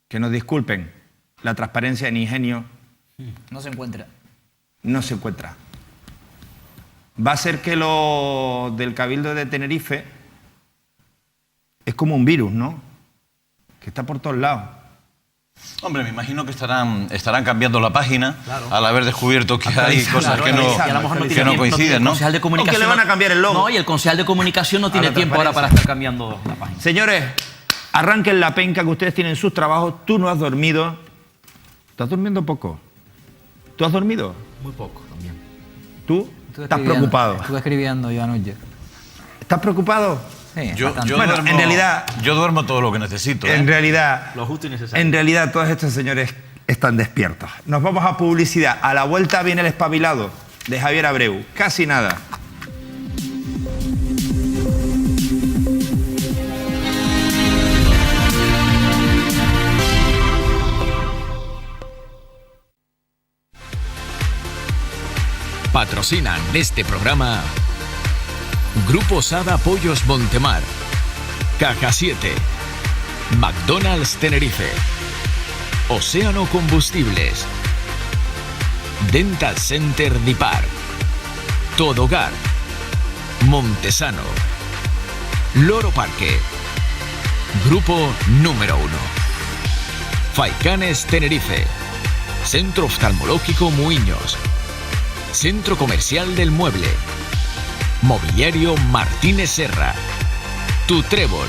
S2: Que nos disculpen, la transparencia en Ingenio
S12: no se encuentra.
S2: No se encuentra. Va a ser que lo del Cabildo de Tenerife es como un virus, ¿no? Que está por todos lados.
S19: Hombre, me imagino que estarán cambiando la página, claro, al haber descubierto que hay cosas que no coinciden, ¿no?
S20: El concejal de comunicación,
S2: ¿o que le van a cambiar el logo?
S20: No, y el concejal de comunicación no tiene tiempo ahora para estar cambiando la página.
S2: Señores, arranquen la penca que ustedes tienen sus trabajos. Tú no has dormido. ¿Estás durmiendo poco? ¿Tú has dormido?
S12: Muy poco también.
S2: ¿Tú? ¿Estás preocupado?
S12: Estuve escribiendo yo anoche.
S2: ¿Estás preocupado?
S12: Sí,
S2: bueno, en realidad...
S19: Yo duermo todo lo que necesito.
S2: En realidad...
S20: Lo justo y necesario.
S2: En realidad todos estos señores están despiertos. Nos vamos a publicidad. A la vuelta viene el espabilado de Javier Abreu. Casi nada.
S14: Patrocinan este programa Grupo Sada Pollos Montemar, Caja 7, McDonald's Tenerife, Océano Combustibles, Dental Center Dipar, Todo Hogar, Montesano, Loro Parque, Grupo Número 1, Faicanes Tenerife, Centro Oftalmológico Muiños, Centro Comercial del Mueble, Mobiliario Martínez Serra, Tu Trébol,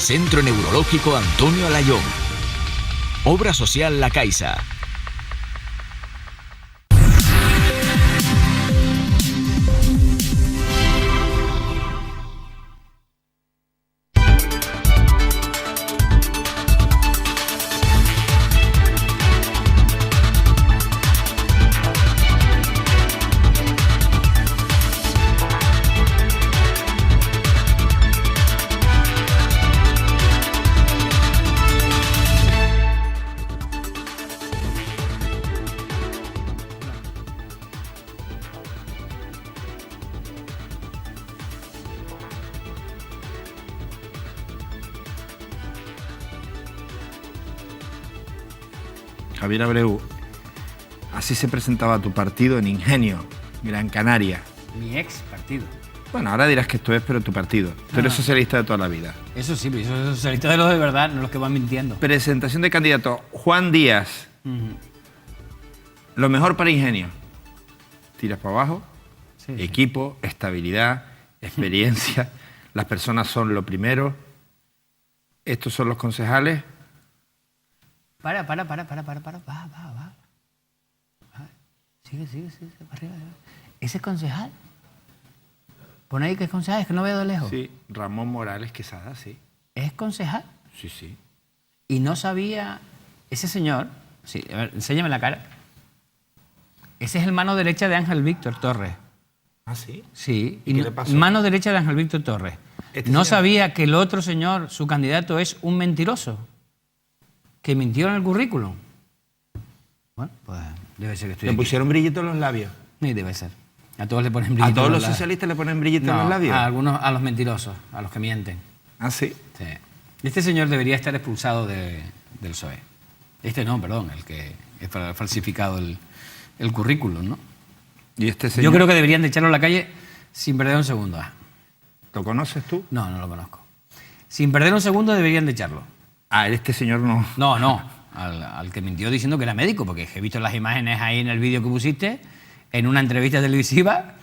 S14: Centro Neurológico Antonio Alayón. Obra Social La Caixa.
S2: Javier Abreu, así se presentaba tu partido en Ingenio, Gran Canaria.
S15: Mi ex partido.
S2: Bueno, ahora dirás que esto es, pero tu partido. Tú eres socialista de toda la vida.
S15: Eso sí, pero esos socialistas de los de verdad, no los que van mintiendo.
S2: Presentación de candidato, Juan Díaz. Lo mejor para Ingenio. Tiras para abajo, equipo, estabilidad, experiencia. Las personas son lo primero. Estos son los concejales.
S15: Va. Sigue, para arriba. ¿Ese es concejal? Pon ahí que es concejal, es que no veo de lejos.
S2: Sí, Ramón Morales Quesada, sí.
S15: ¿Es concejal?
S2: Sí.
S15: Y no sabía, ese señor, sí, a ver, enséñame la cara. Ese es el mano derecha de Ángel Víctor Torres.
S2: ¿Ah, sí?
S15: Sí.
S2: ¿Y qué le pasó?
S15: Mano derecha de Ángel Víctor Torres. No sabía que el otro señor, su candidato, es un mentiroso. Que mintió en el currículum. Bueno, pues debe ser que estoy
S2: ¿Le pusieron brillito en los labios?
S15: Sí, debe ser. A todos le ponen brillito en los labios.
S2: ¿A todos los socialistas le ponen brillito en los labios?
S15: A algunos, a los mentirosos, a los que mienten.
S2: ¿Ah, sí?
S15: Sí. Este señor debería estar expulsado del PSOE. Este no, perdón, el que es falsificado el currículum, ¿no?
S2: ¿Y este señor?
S15: Yo creo que deberían de echarlo a la calle sin perder un segundo.
S2: ¿Lo conoces tú?
S15: No, no lo conozco. Sin perder un segundo deberían de echarlo.
S2: Ah, este señor no.
S15: No. Al que mintió diciendo que era médico, porque he visto las imágenes ahí en el vídeo que pusiste, en una entrevista televisiva,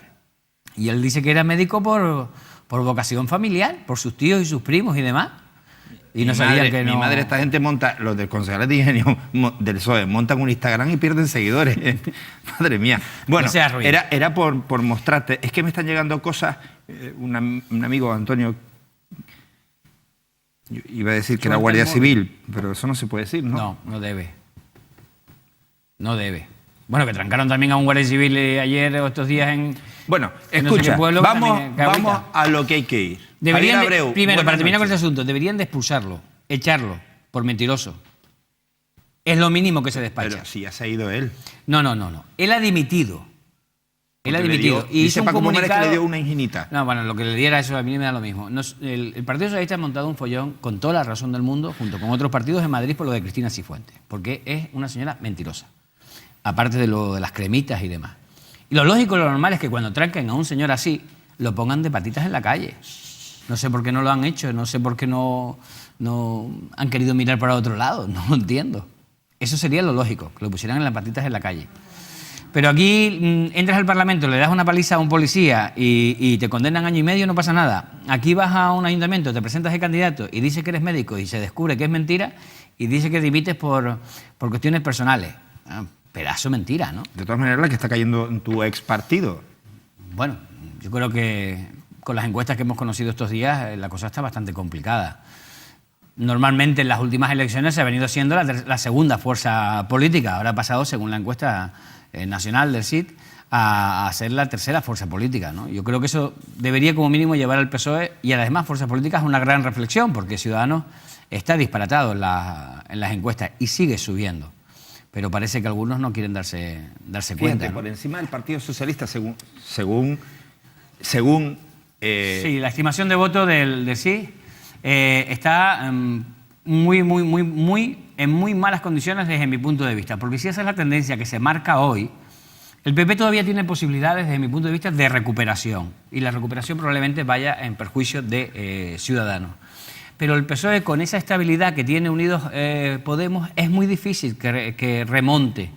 S15: y él dice que era médico por vocación familiar, por sus tíos y sus primos y demás. Y no sabían que no...
S2: Mi madre, esta gente monta, los del concejales de Ingenio del PSOE, montan un Instagram y pierden seguidores. Madre mía. Bueno,
S15: no
S2: era por mostrarte. Es que me están llegando cosas. Un amigo, Antonio, yo iba a decir que era Guardia Civil, pero eso no se puede decir, ¿no?
S15: No debe. No debe. Bueno, que trancaron también a un Guardia Civil ayer o estos días en...
S2: Bueno,
S15: en escucha,
S2: no pueblo, vamos a lo que hay que ir.
S15: Deberían
S2: Abreu,
S15: primero, para terminar con este asunto, deberían de expulsarlo, echarlo, por mentiroso. Es lo mínimo que se despacha.
S2: Pero si ya se ha ido él.
S15: No. Él ha dimitido. Él ha dimitido.
S2: Y hizo un comunicado que le dio una ingenita.
S15: No, bueno, lo que le diera eso a mí me da lo mismo. El Partido Socialista ha montado un follón con toda la razón del mundo, junto con otros partidos en Madrid, por lo de Cristina Cifuentes. Porque es una señora mentirosa. Aparte de lo de las cremitas y demás. Y lo lógico, lo normal es que cuando tranquen a un señor así, lo pongan de patitas en la calle. No sé por qué no lo han hecho, no sé por qué no han querido mirar para otro lado, no lo entiendo. Eso sería lo lógico, que lo pusieran en las patitas en la calle. Pero aquí entras al Parlamento, le das una paliza a un policía y te condenan año y medio, no pasa nada. Aquí vas a un ayuntamiento, te presentas de candidato y dices que eres médico y se descubre que es mentira y dices que dimites por cuestiones personales. Pedazo de mentira, ¿no?
S2: De todas maneras, la que está cayendo en tu ex partido.
S15: Bueno, yo creo que con las encuestas que hemos conocido estos días, la cosa está bastante complicada. Normalmente en las últimas elecciones se ha venido siendo la segunda fuerza política. Ahora ha pasado, según la encuesta nacional del CID, a ser la tercera fuerza política, ¿no? Yo creo que eso debería como mínimo llevar al PSOE y a las demás fuerzas políticas a una gran reflexión, porque Ciudadanos está disparatado en las encuestas y sigue subiendo. Pero parece que algunos no quieren darse cuenta, ¿no?
S2: Por encima del Partido Socialista, según
S15: sí, la estimación de voto del sí está en muy malas condiciones desde mi punto de vista. Porque si esa es la tendencia que se marca hoy, el PP todavía tiene posibilidades, desde mi punto de vista, de recuperación. Y la recuperación probablemente vaya en perjuicio de Ciudadanos. Pero el PSOE, con esa estabilidad que tiene Unidos Podemos, es muy difícil que remonte.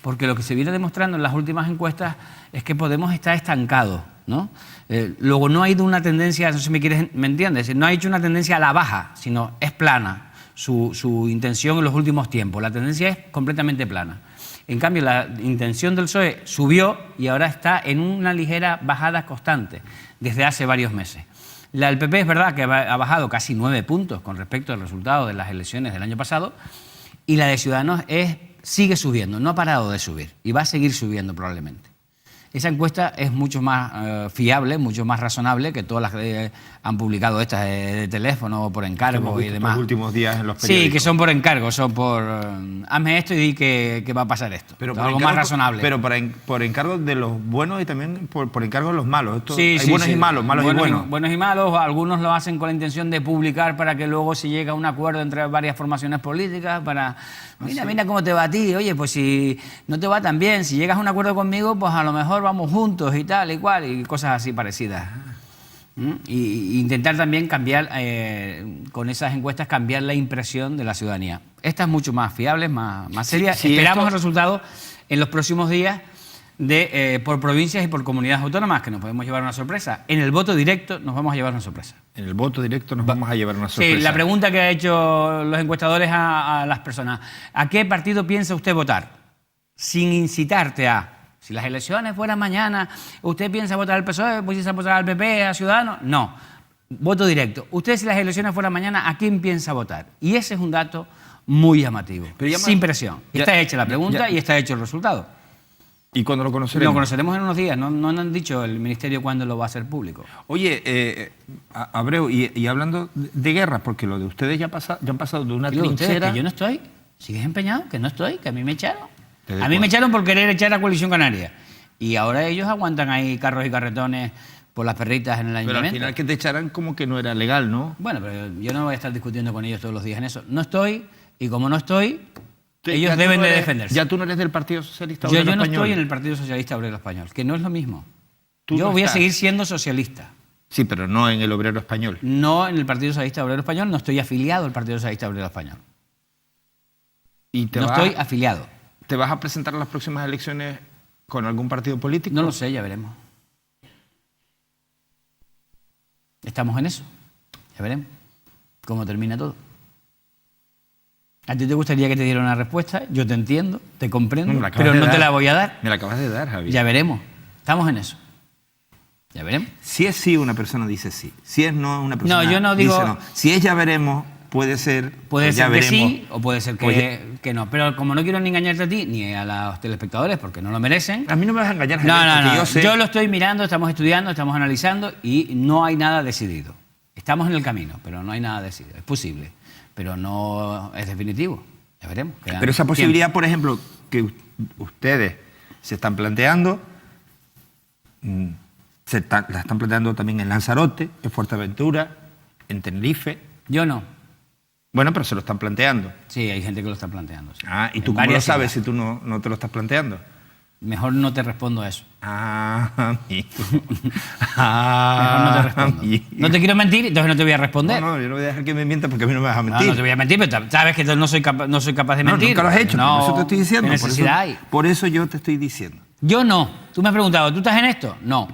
S15: Porque lo que se viene demostrando en las últimas encuestas es que Podemos está estancado. ¿no? Luego no ha ido una tendencia, no sé si me entiendes, no ha hecho una tendencia a la baja, sino es plana su intención en los últimos tiempos. La tendencia es completamente plana. En cambio, la intención del PSOE subió y ahora está en una ligera bajada constante desde hace varios meses. La del PP es verdad que ha bajado casi 9 puntos con respecto al resultado de las elecciones del año pasado, y la de Ciudadanos sigue subiendo, no ha parado de subir y va a seguir subiendo probablemente. Esa encuesta es mucho más fiable, mucho más razonable que todas las que han publicado estas de teléfono, por encargo y demás.
S2: Los últimos días en los periódicos.
S15: Sí, que son por encargo, son por hazme esto y di que va a pasar esto.
S2: Pero
S15: algo más razonable.
S2: Pero por encargo de los buenos y también por encargo de los malos.
S15: Sí,
S2: hay buenos y malos, malos y buenos.
S15: Buenos y malos, algunos lo hacen con la intención de publicar para que luego se llegue a un acuerdo entre varias formaciones políticas para... Mira cómo te va a ti, oye, pues si no te va tan bien, si llegas a un acuerdo conmigo, pues a lo mejor vamos juntos y tal y cual, y cosas así parecidas. Y intentar también cambiar, con esas encuestas, cambiar la impresión de la ciudadanía. Esta es mucho más fiable, más seria. Sí, esperamos el resultado en los próximos días por provincias y por comunidades autónomas, que nos podemos llevar una sorpresa. En el voto directo nos vamos a llevar una sorpresa.
S2: En el voto directo nos vamos a llevar una sorpresa.
S15: Sí, la pregunta que han hecho los encuestadores a las personas: ¿a qué partido piensa usted votar? Sin incitarte a... Si las elecciones fueran mañana, ¿usted piensa votar al PSOE, piensa votar al PP, a Ciudadanos? No. Voto directo. Usted, si las elecciones fueran mañana, ¿a quién piensa votar? Y ese es un dato muy llamativo, sin presión. Está hecha la pregunta y está hecho el resultado.
S2: ¿Y cuándo lo conoceremos?
S15: Lo conoceremos en unos días. No han dicho el Ministerio cuándo lo va a hacer público.
S2: Oye, Abreu, y hablando de guerra, porque lo de ustedes ya han pasado de una trinchera...
S15: Que yo no estoy. ¿Sigues empeñado? Que no estoy, que a mí me echaron. A mí me echaron por querer echar a Coalición Canaria. Y ahora ellos aguantan ahí carros y carretones por las perritas en el ayuntamiento.
S2: Pero al final que te echaran como que no era legal, ¿no?
S15: Bueno, pero yo no voy a estar discutiendo con ellos todos los días en eso. No estoy, y como no estoy, ellos deben de defenderse.
S2: ¿Ya tú no eres del Partido Socialista Obrero
S15: Español?
S2: Yo
S15: no estoy en el Partido Socialista Obrero Español, que no es lo mismo. Yo voy a seguir siendo socialista.
S2: Sí, pero no en el Obrero Español.
S15: No en el Partido Socialista Obrero Español, no estoy afiliado al Partido Socialista Obrero Español. No estoy afiliado.
S2: ¿Te vas a presentar a las próximas elecciones con algún partido político?
S15: No lo sé, ya veremos. Estamos en eso. Ya veremos cómo termina todo. ¿A ti te gustaría que te diera una respuesta? Yo te entiendo, te comprendo, pero no te la voy a dar.
S2: Me la acabas de dar, Javier.
S15: Ya veremos. Estamos en eso. Ya veremos.
S2: Si es sí, una persona dice sí. Si es no, una persona
S15: yo no digo,
S2: dice no. Si es ya veremos... Puede ser
S15: que sí o puede ser que no. Pero como no quiero ni engañarte a ti ni a los telespectadores porque no lo merecen...
S2: A mí no me vas a engañar.
S15: No. Yo lo estoy mirando, estamos estudiando, estamos analizando y no hay nada decidido. Estamos en el camino, pero no hay nada decidido. Es posible, pero no es definitivo. Ya veremos.
S2: Pero esa posibilidad, por ejemplo, que ustedes se están planteando, la están planteando también en Lanzarote, en Fuerteventura, en Tenerife...
S15: Yo no.
S2: Bueno, pero se lo están planteando.
S15: Sí, hay gente que lo está planteando. Sí.
S2: ¿Y tú cómo lo sabes si tú no te lo estás planteando?
S15: Mejor no te respondo a eso.
S2: Amigo.
S15: Mejor no te respondo. No te quiero mentir, entonces no te voy a responder.
S2: No, yo no voy a dejar que me mientas porque a mí no me vas a mentir.
S15: No te voy a mentir, pero sabes que no soy capaz de mentir.
S2: Nunca lo has hecho, por eso te estoy diciendo.
S15: ¿Qué necesidad hay?
S2: Por eso yo te estoy diciendo.
S15: Yo no. Tú me has preguntado, ¿tú estás en esto? No.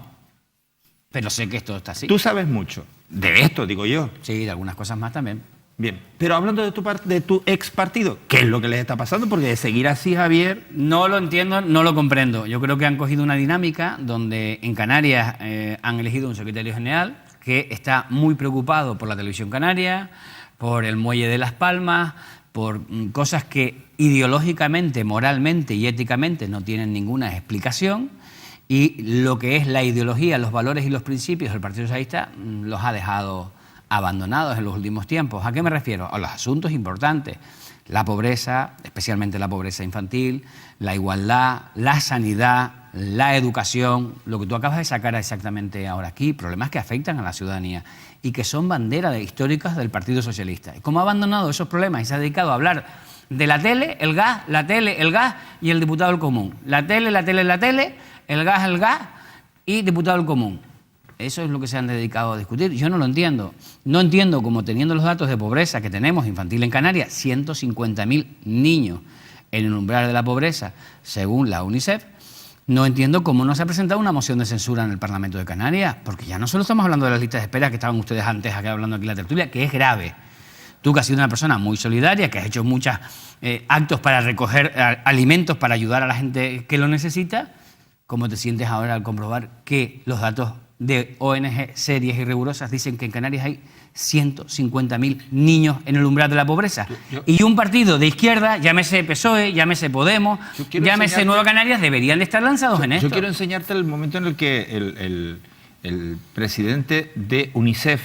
S15: Pero sé que esto está así.
S2: Tú sabes mucho. De esto, digo yo.
S15: Sí, de algunas cosas más también.
S2: Bien, pero hablando de tu ex partido, ¿qué es lo que les está pasando? Porque de seguir así, Javier...
S15: No lo entiendo, no lo comprendo. Yo creo que han cogido una dinámica donde en Canarias han elegido un secretario general que está muy preocupado por la televisión canaria, por el muelle de Las Palmas, por cosas que ideológicamente, moralmente y éticamente no tienen ninguna explicación, y lo que es la ideología, los valores y los principios del Partido Socialista los ha dejado abandonados en los últimos tiempos. ¿A qué me refiero? A los asuntos importantes. La pobreza, especialmente la pobreza infantil, la igualdad, la sanidad, la educación, lo que tú acabas de sacar exactamente ahora aquí, problemas que afectan a la ciudadanía y que son banderas históricas del Partido Socialista. Y como ha abandonado esos problemas y se ha dedicado a hablar de la tele, el gas, la tele, el gas y el diputado del común. La tele, el gas y diputado del común. Eso es lo que se han dedicado a discutir. Yo no lo entiendo. No entiendo cómo, teniendo los datos de pobreza que tenemos infantil en Canarias, 150.000 niños en el umbral de la pobreza, según la UNICEF, no entiendo cómo no se ha presentado una moción de censura en el Parlamento de Canarias, porque ya no solo estamos hablando de las listas de espera que estaban ustedes antes aquí hablando aquí en la tertulia, que es grave. Tú, que has sido una persona muy solidaria, que has hecho muchos actos para recoger alimentos para ayudar a la gente que lo necesita, ¿cómo te sientes ahora al comprobar que los datos de ONG serias y rigurosas dicen que en Canarias hay 150.000 niños en el umbral de la pobreza? Y un partido de izquierda, llámese PSOE, llámese Podemos, llámese Nueva Canarias, deberían de estar lanzados en esto.
S2: Yo quiero enseñarte el momento en el que el presidente de UNICEF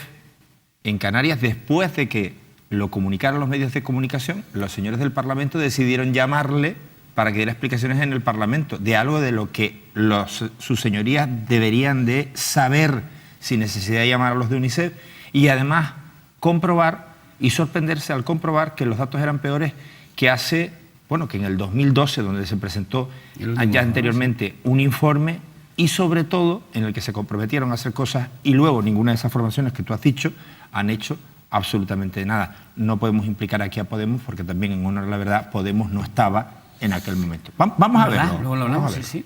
S2: en Canarias, después de que lo comunicaron los medios de comunicación, los señores del Parlamento decidieron llamarle para que diera explicaciones en el Parlamento de algo de lo que sus señorías deberían de saber sin necesidad de llamar a los de UNICEF, y además comprobar y sorprenderse al comprobar que los datos eran peores que que en el 2012, donde se presentó ya anteriormente un informe, y sobre todo en el que se comprometieron a hacer cosas y luego ninguna de esas formaciones que tú has dicho han hecho absolutamente nada. No podemos implicar aquí a Podemos porque también, en honor a la verdad, Podemos no estaba en aquel momento. Vamos a verlo.
S15: Luego lo hablamos, sí.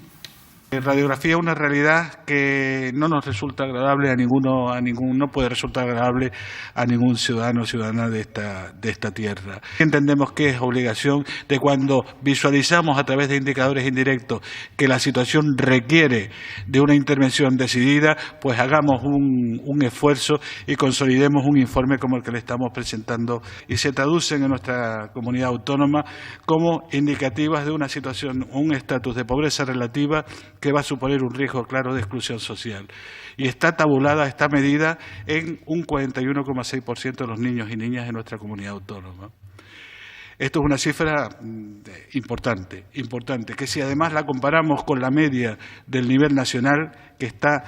S13: Radiografía es una realidad que no nos resulta agradable no puede resultar agradable a ningún ciudadano o ciudadana de esta tierra. Entendemos que es obligación de, cuando visualizamos a través de indicadores indirectos que la situación requiere de una intervención decidida, pues hagamos un esfuerzo y consolidemos un informe como el que le estamos presentando, y se traducen en nuestra comunidad autónoma como indicativas de una situación, un estatus de pobreza relativa que va a suponer un riesgo claro de exclusión social. Y está tabulada, está medida en un 41,6% de los niños y niñas en nuestra comunidad autónoma. Esto es una cifra importante, que si además la comparamos con la media del nivel nacional, que está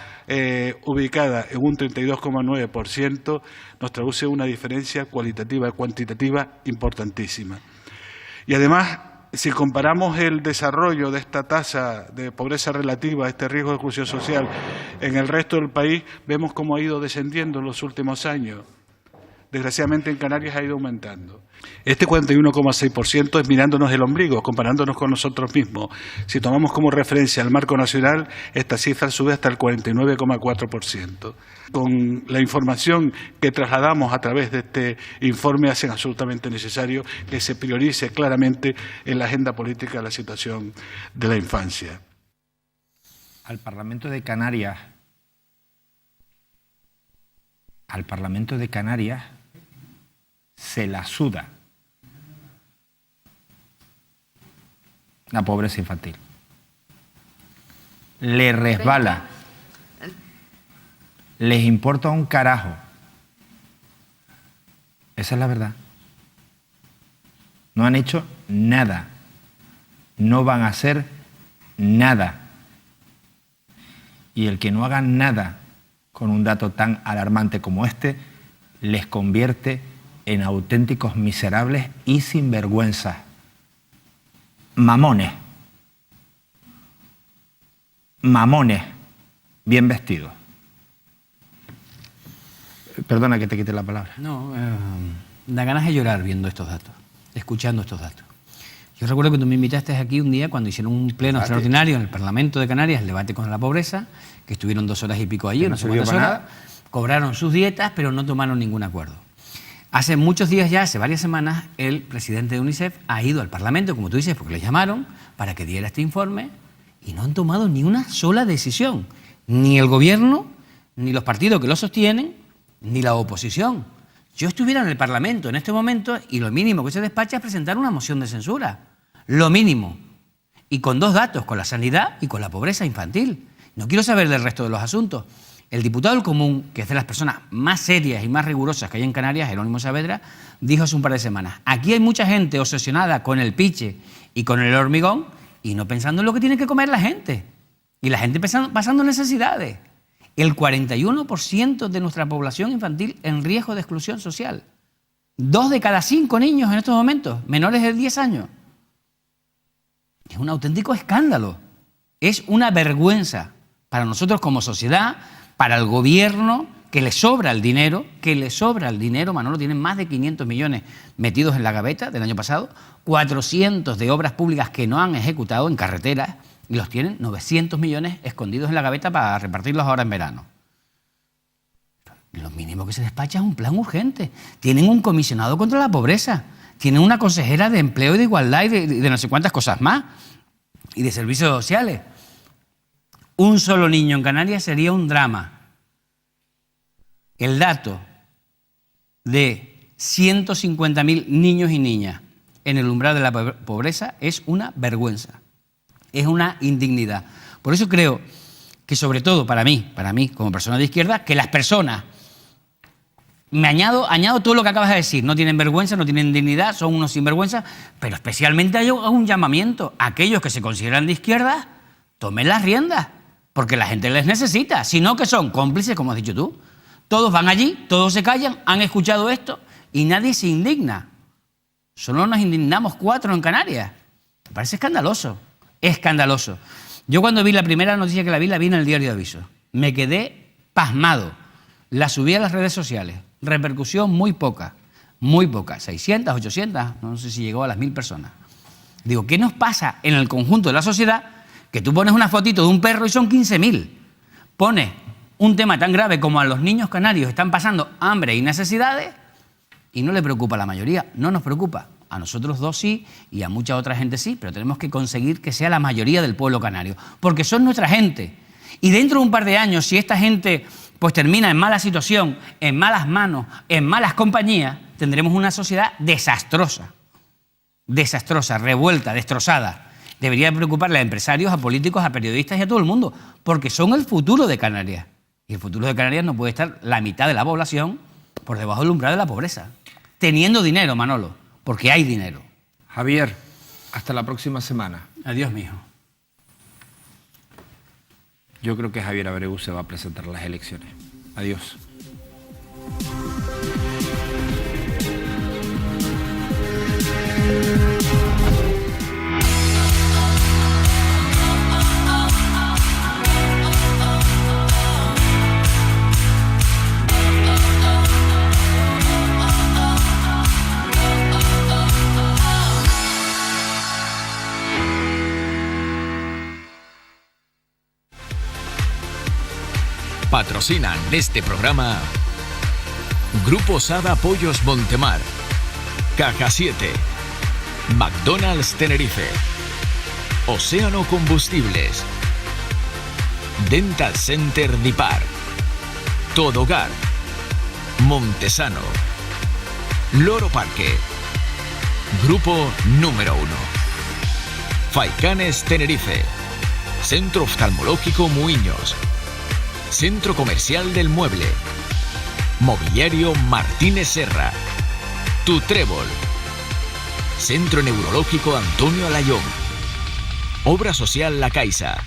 S13: ubicada en un 32,9%, nos traduce una diferencia cualitativa y cuantitativa importantísima. Y además, si comparamos el desarrollo de esta tasa de pobreza relativa, este riesgo de exclusión social, en el resto del país, vemos cómo ha ido descendiendo en los últimos años. Desgraciadamente en Canarias ha ido aumentando. Este 41,6% es mirándonos el ombligo, comparándonos con nosotros mismos. Si tomamos como referencia el marco nacional, esta cifra sube hasta el 49,4%. Con la información que trasladamos a través de este informe, hacen absolutamente necesario que se priorice claramente en la agenda política la situación de la infancia.
S2: Al Parlamento de Canarias se la suda la pobreza infantil. Le resbala. Les importa un carajo. Esa es la verdad. No han hecho nada. No van a hacer nada. Y el que no hagan nada con un dato tan alarmante como este, les convierte en auténticos miserables y sinvergüenzas. Mamones. Mamones bien vestidos. Perdona que te quite la palabra.
S15: No, da ganas de llorar viendo estos datos, escuchando estos datos. Yo recuerdo que tú me invitaste aquí un día cuando hicieron un pleno extraordinario en el Parlamento de Canarias, el debate contra la pobreza, que estuvieron 2 horas y pico allí, no sé cuántas horas, cobraron sus dietas, pero no tomaron ningún acuerdo. Hace muchos días ya, hace varias semanas, el presidente de UNICEF ha ido al Parlamento, como tú dices, porque le llamaron para que diera este informe, y no han tomado ni una sola decisión. Ni el gobierno, ni los partidos que lo sostienen, ni la oposición. Yo estuviera en el Parlamento en este momento y lo mínimo que se despacha es presentar una moción de censura. Lo mínimo. Y con 2 datos, con la sanidad y con la pobreza infantil. No quiero saber del resto de los asuntos. El diputado del Común, que es de las personas más serias y más rigurosas que hay en Canarias, Jerónimo Saavedra, dijo hace un par de semanas: aquí hay mucha gente obsesionada con el piche y con el hormigón y no pensando en lo que tiene que comer la gente. Y la gente pasando necesidades. El 41% de nuestra población infantil en riesgo de exclusión social. 2 de cada 5 niños en estos momentos, menores de 10 años. Es un auténtico escándalo. Es una vergüenza para nosotros como sociedad, para el gobierno, que le sobra el dinero, Manolo, tienen más de 500 millones metidos en la gaveta del año pasado, 400 de obras públicas que no han ejecutado en carreteras, Y los tienen 900 millones escondidos en la gaveta para repartirlos ahora en verano. Lo mínimo que se despacha es un plan urgente. Tienen un comisionado contra la pobreza. Tienen una consejera de empleo y de igualdad y de no sé cuántas cosas más. Y de servicios sociales. Un solo niño en Canarias sería un drama. El dato de 150.000 niños y niñas en el umbral de la pobreza es una vergüenza. Es una indignidad. Por eso creo que, sobre todo para mí como persona de izquierda, que las personas, añado todo lo que acabas de decir, no tienen vergüenza, no tienen dignidad, son unos sinvergüenzas, pero especialmente hay un llamamiento a aquellos que se consideran de izquierda, tomen las riendas, porque la gente les necesita, sino que son cómplices, como has dicho tú. Todos van allí, todos se callan, han escuchado esto y nadie se indigna. Solo nos indignamos 4 en Canarias. Me parece escandaloso. Escandaloso. Yo cuando vi la primera noticia que la vi en el diario de Aviso. Me quedé pasmado. La subí a las redes sociales. Repercusión muy poca. 600, 800, no sé si llegó a las 1000 personas. Digo, ¿qué nos pasa en el conjunto de la sociedad que tú pones una fotito de un perro y son 15.000? Pones un tema tan grave como a los niños canarios están pasando hambre y necesidades y no le preocupa a la mayoría. No nos preocupa. A nosotros dos sí y a mucha otra gente sí, pero tenemos que conseguir que sea la mayoría del pueblo canario, porque son nuestra gente. Y dentro de un par de años, si esta gente pues termina en mala situación, en malas manos, en malas compañías, tendremos una sociedad desastrosa, revuelta, destrozada. Debería preocuparle a empresarios, a políticos, a periodistas y a todo el mundo, porque son el futuro de Canarias. Y el futuro de Canarias no puede estar la mitad de la población por debajo del umbral de la pobreza, teniendo dinero, Manolo. Porque hay dinero.
S2: Javier, hasta la próxima semana.
S15: Adiós, mijo.
S2: Yo creo que Javier Abreu se va a presentar a las elecciones. Adiós.
S14: Patrocinan este programa Grupo Sada Pollos Montemar, Caja 7, McDonald's Tenerife, Océano Combustibles, Dental Center Dipar, Todo Hogar, Montesano, Loro Parque, Grupo Número 1, Faicanes Tenerife, Centro Oftalmológico Muiños, Centro Comercial del Mueble, Mobiliario Martínez Serra, Tu Trébol, Centro Neurológico Antonio Alayón, Obra Social La Caixa,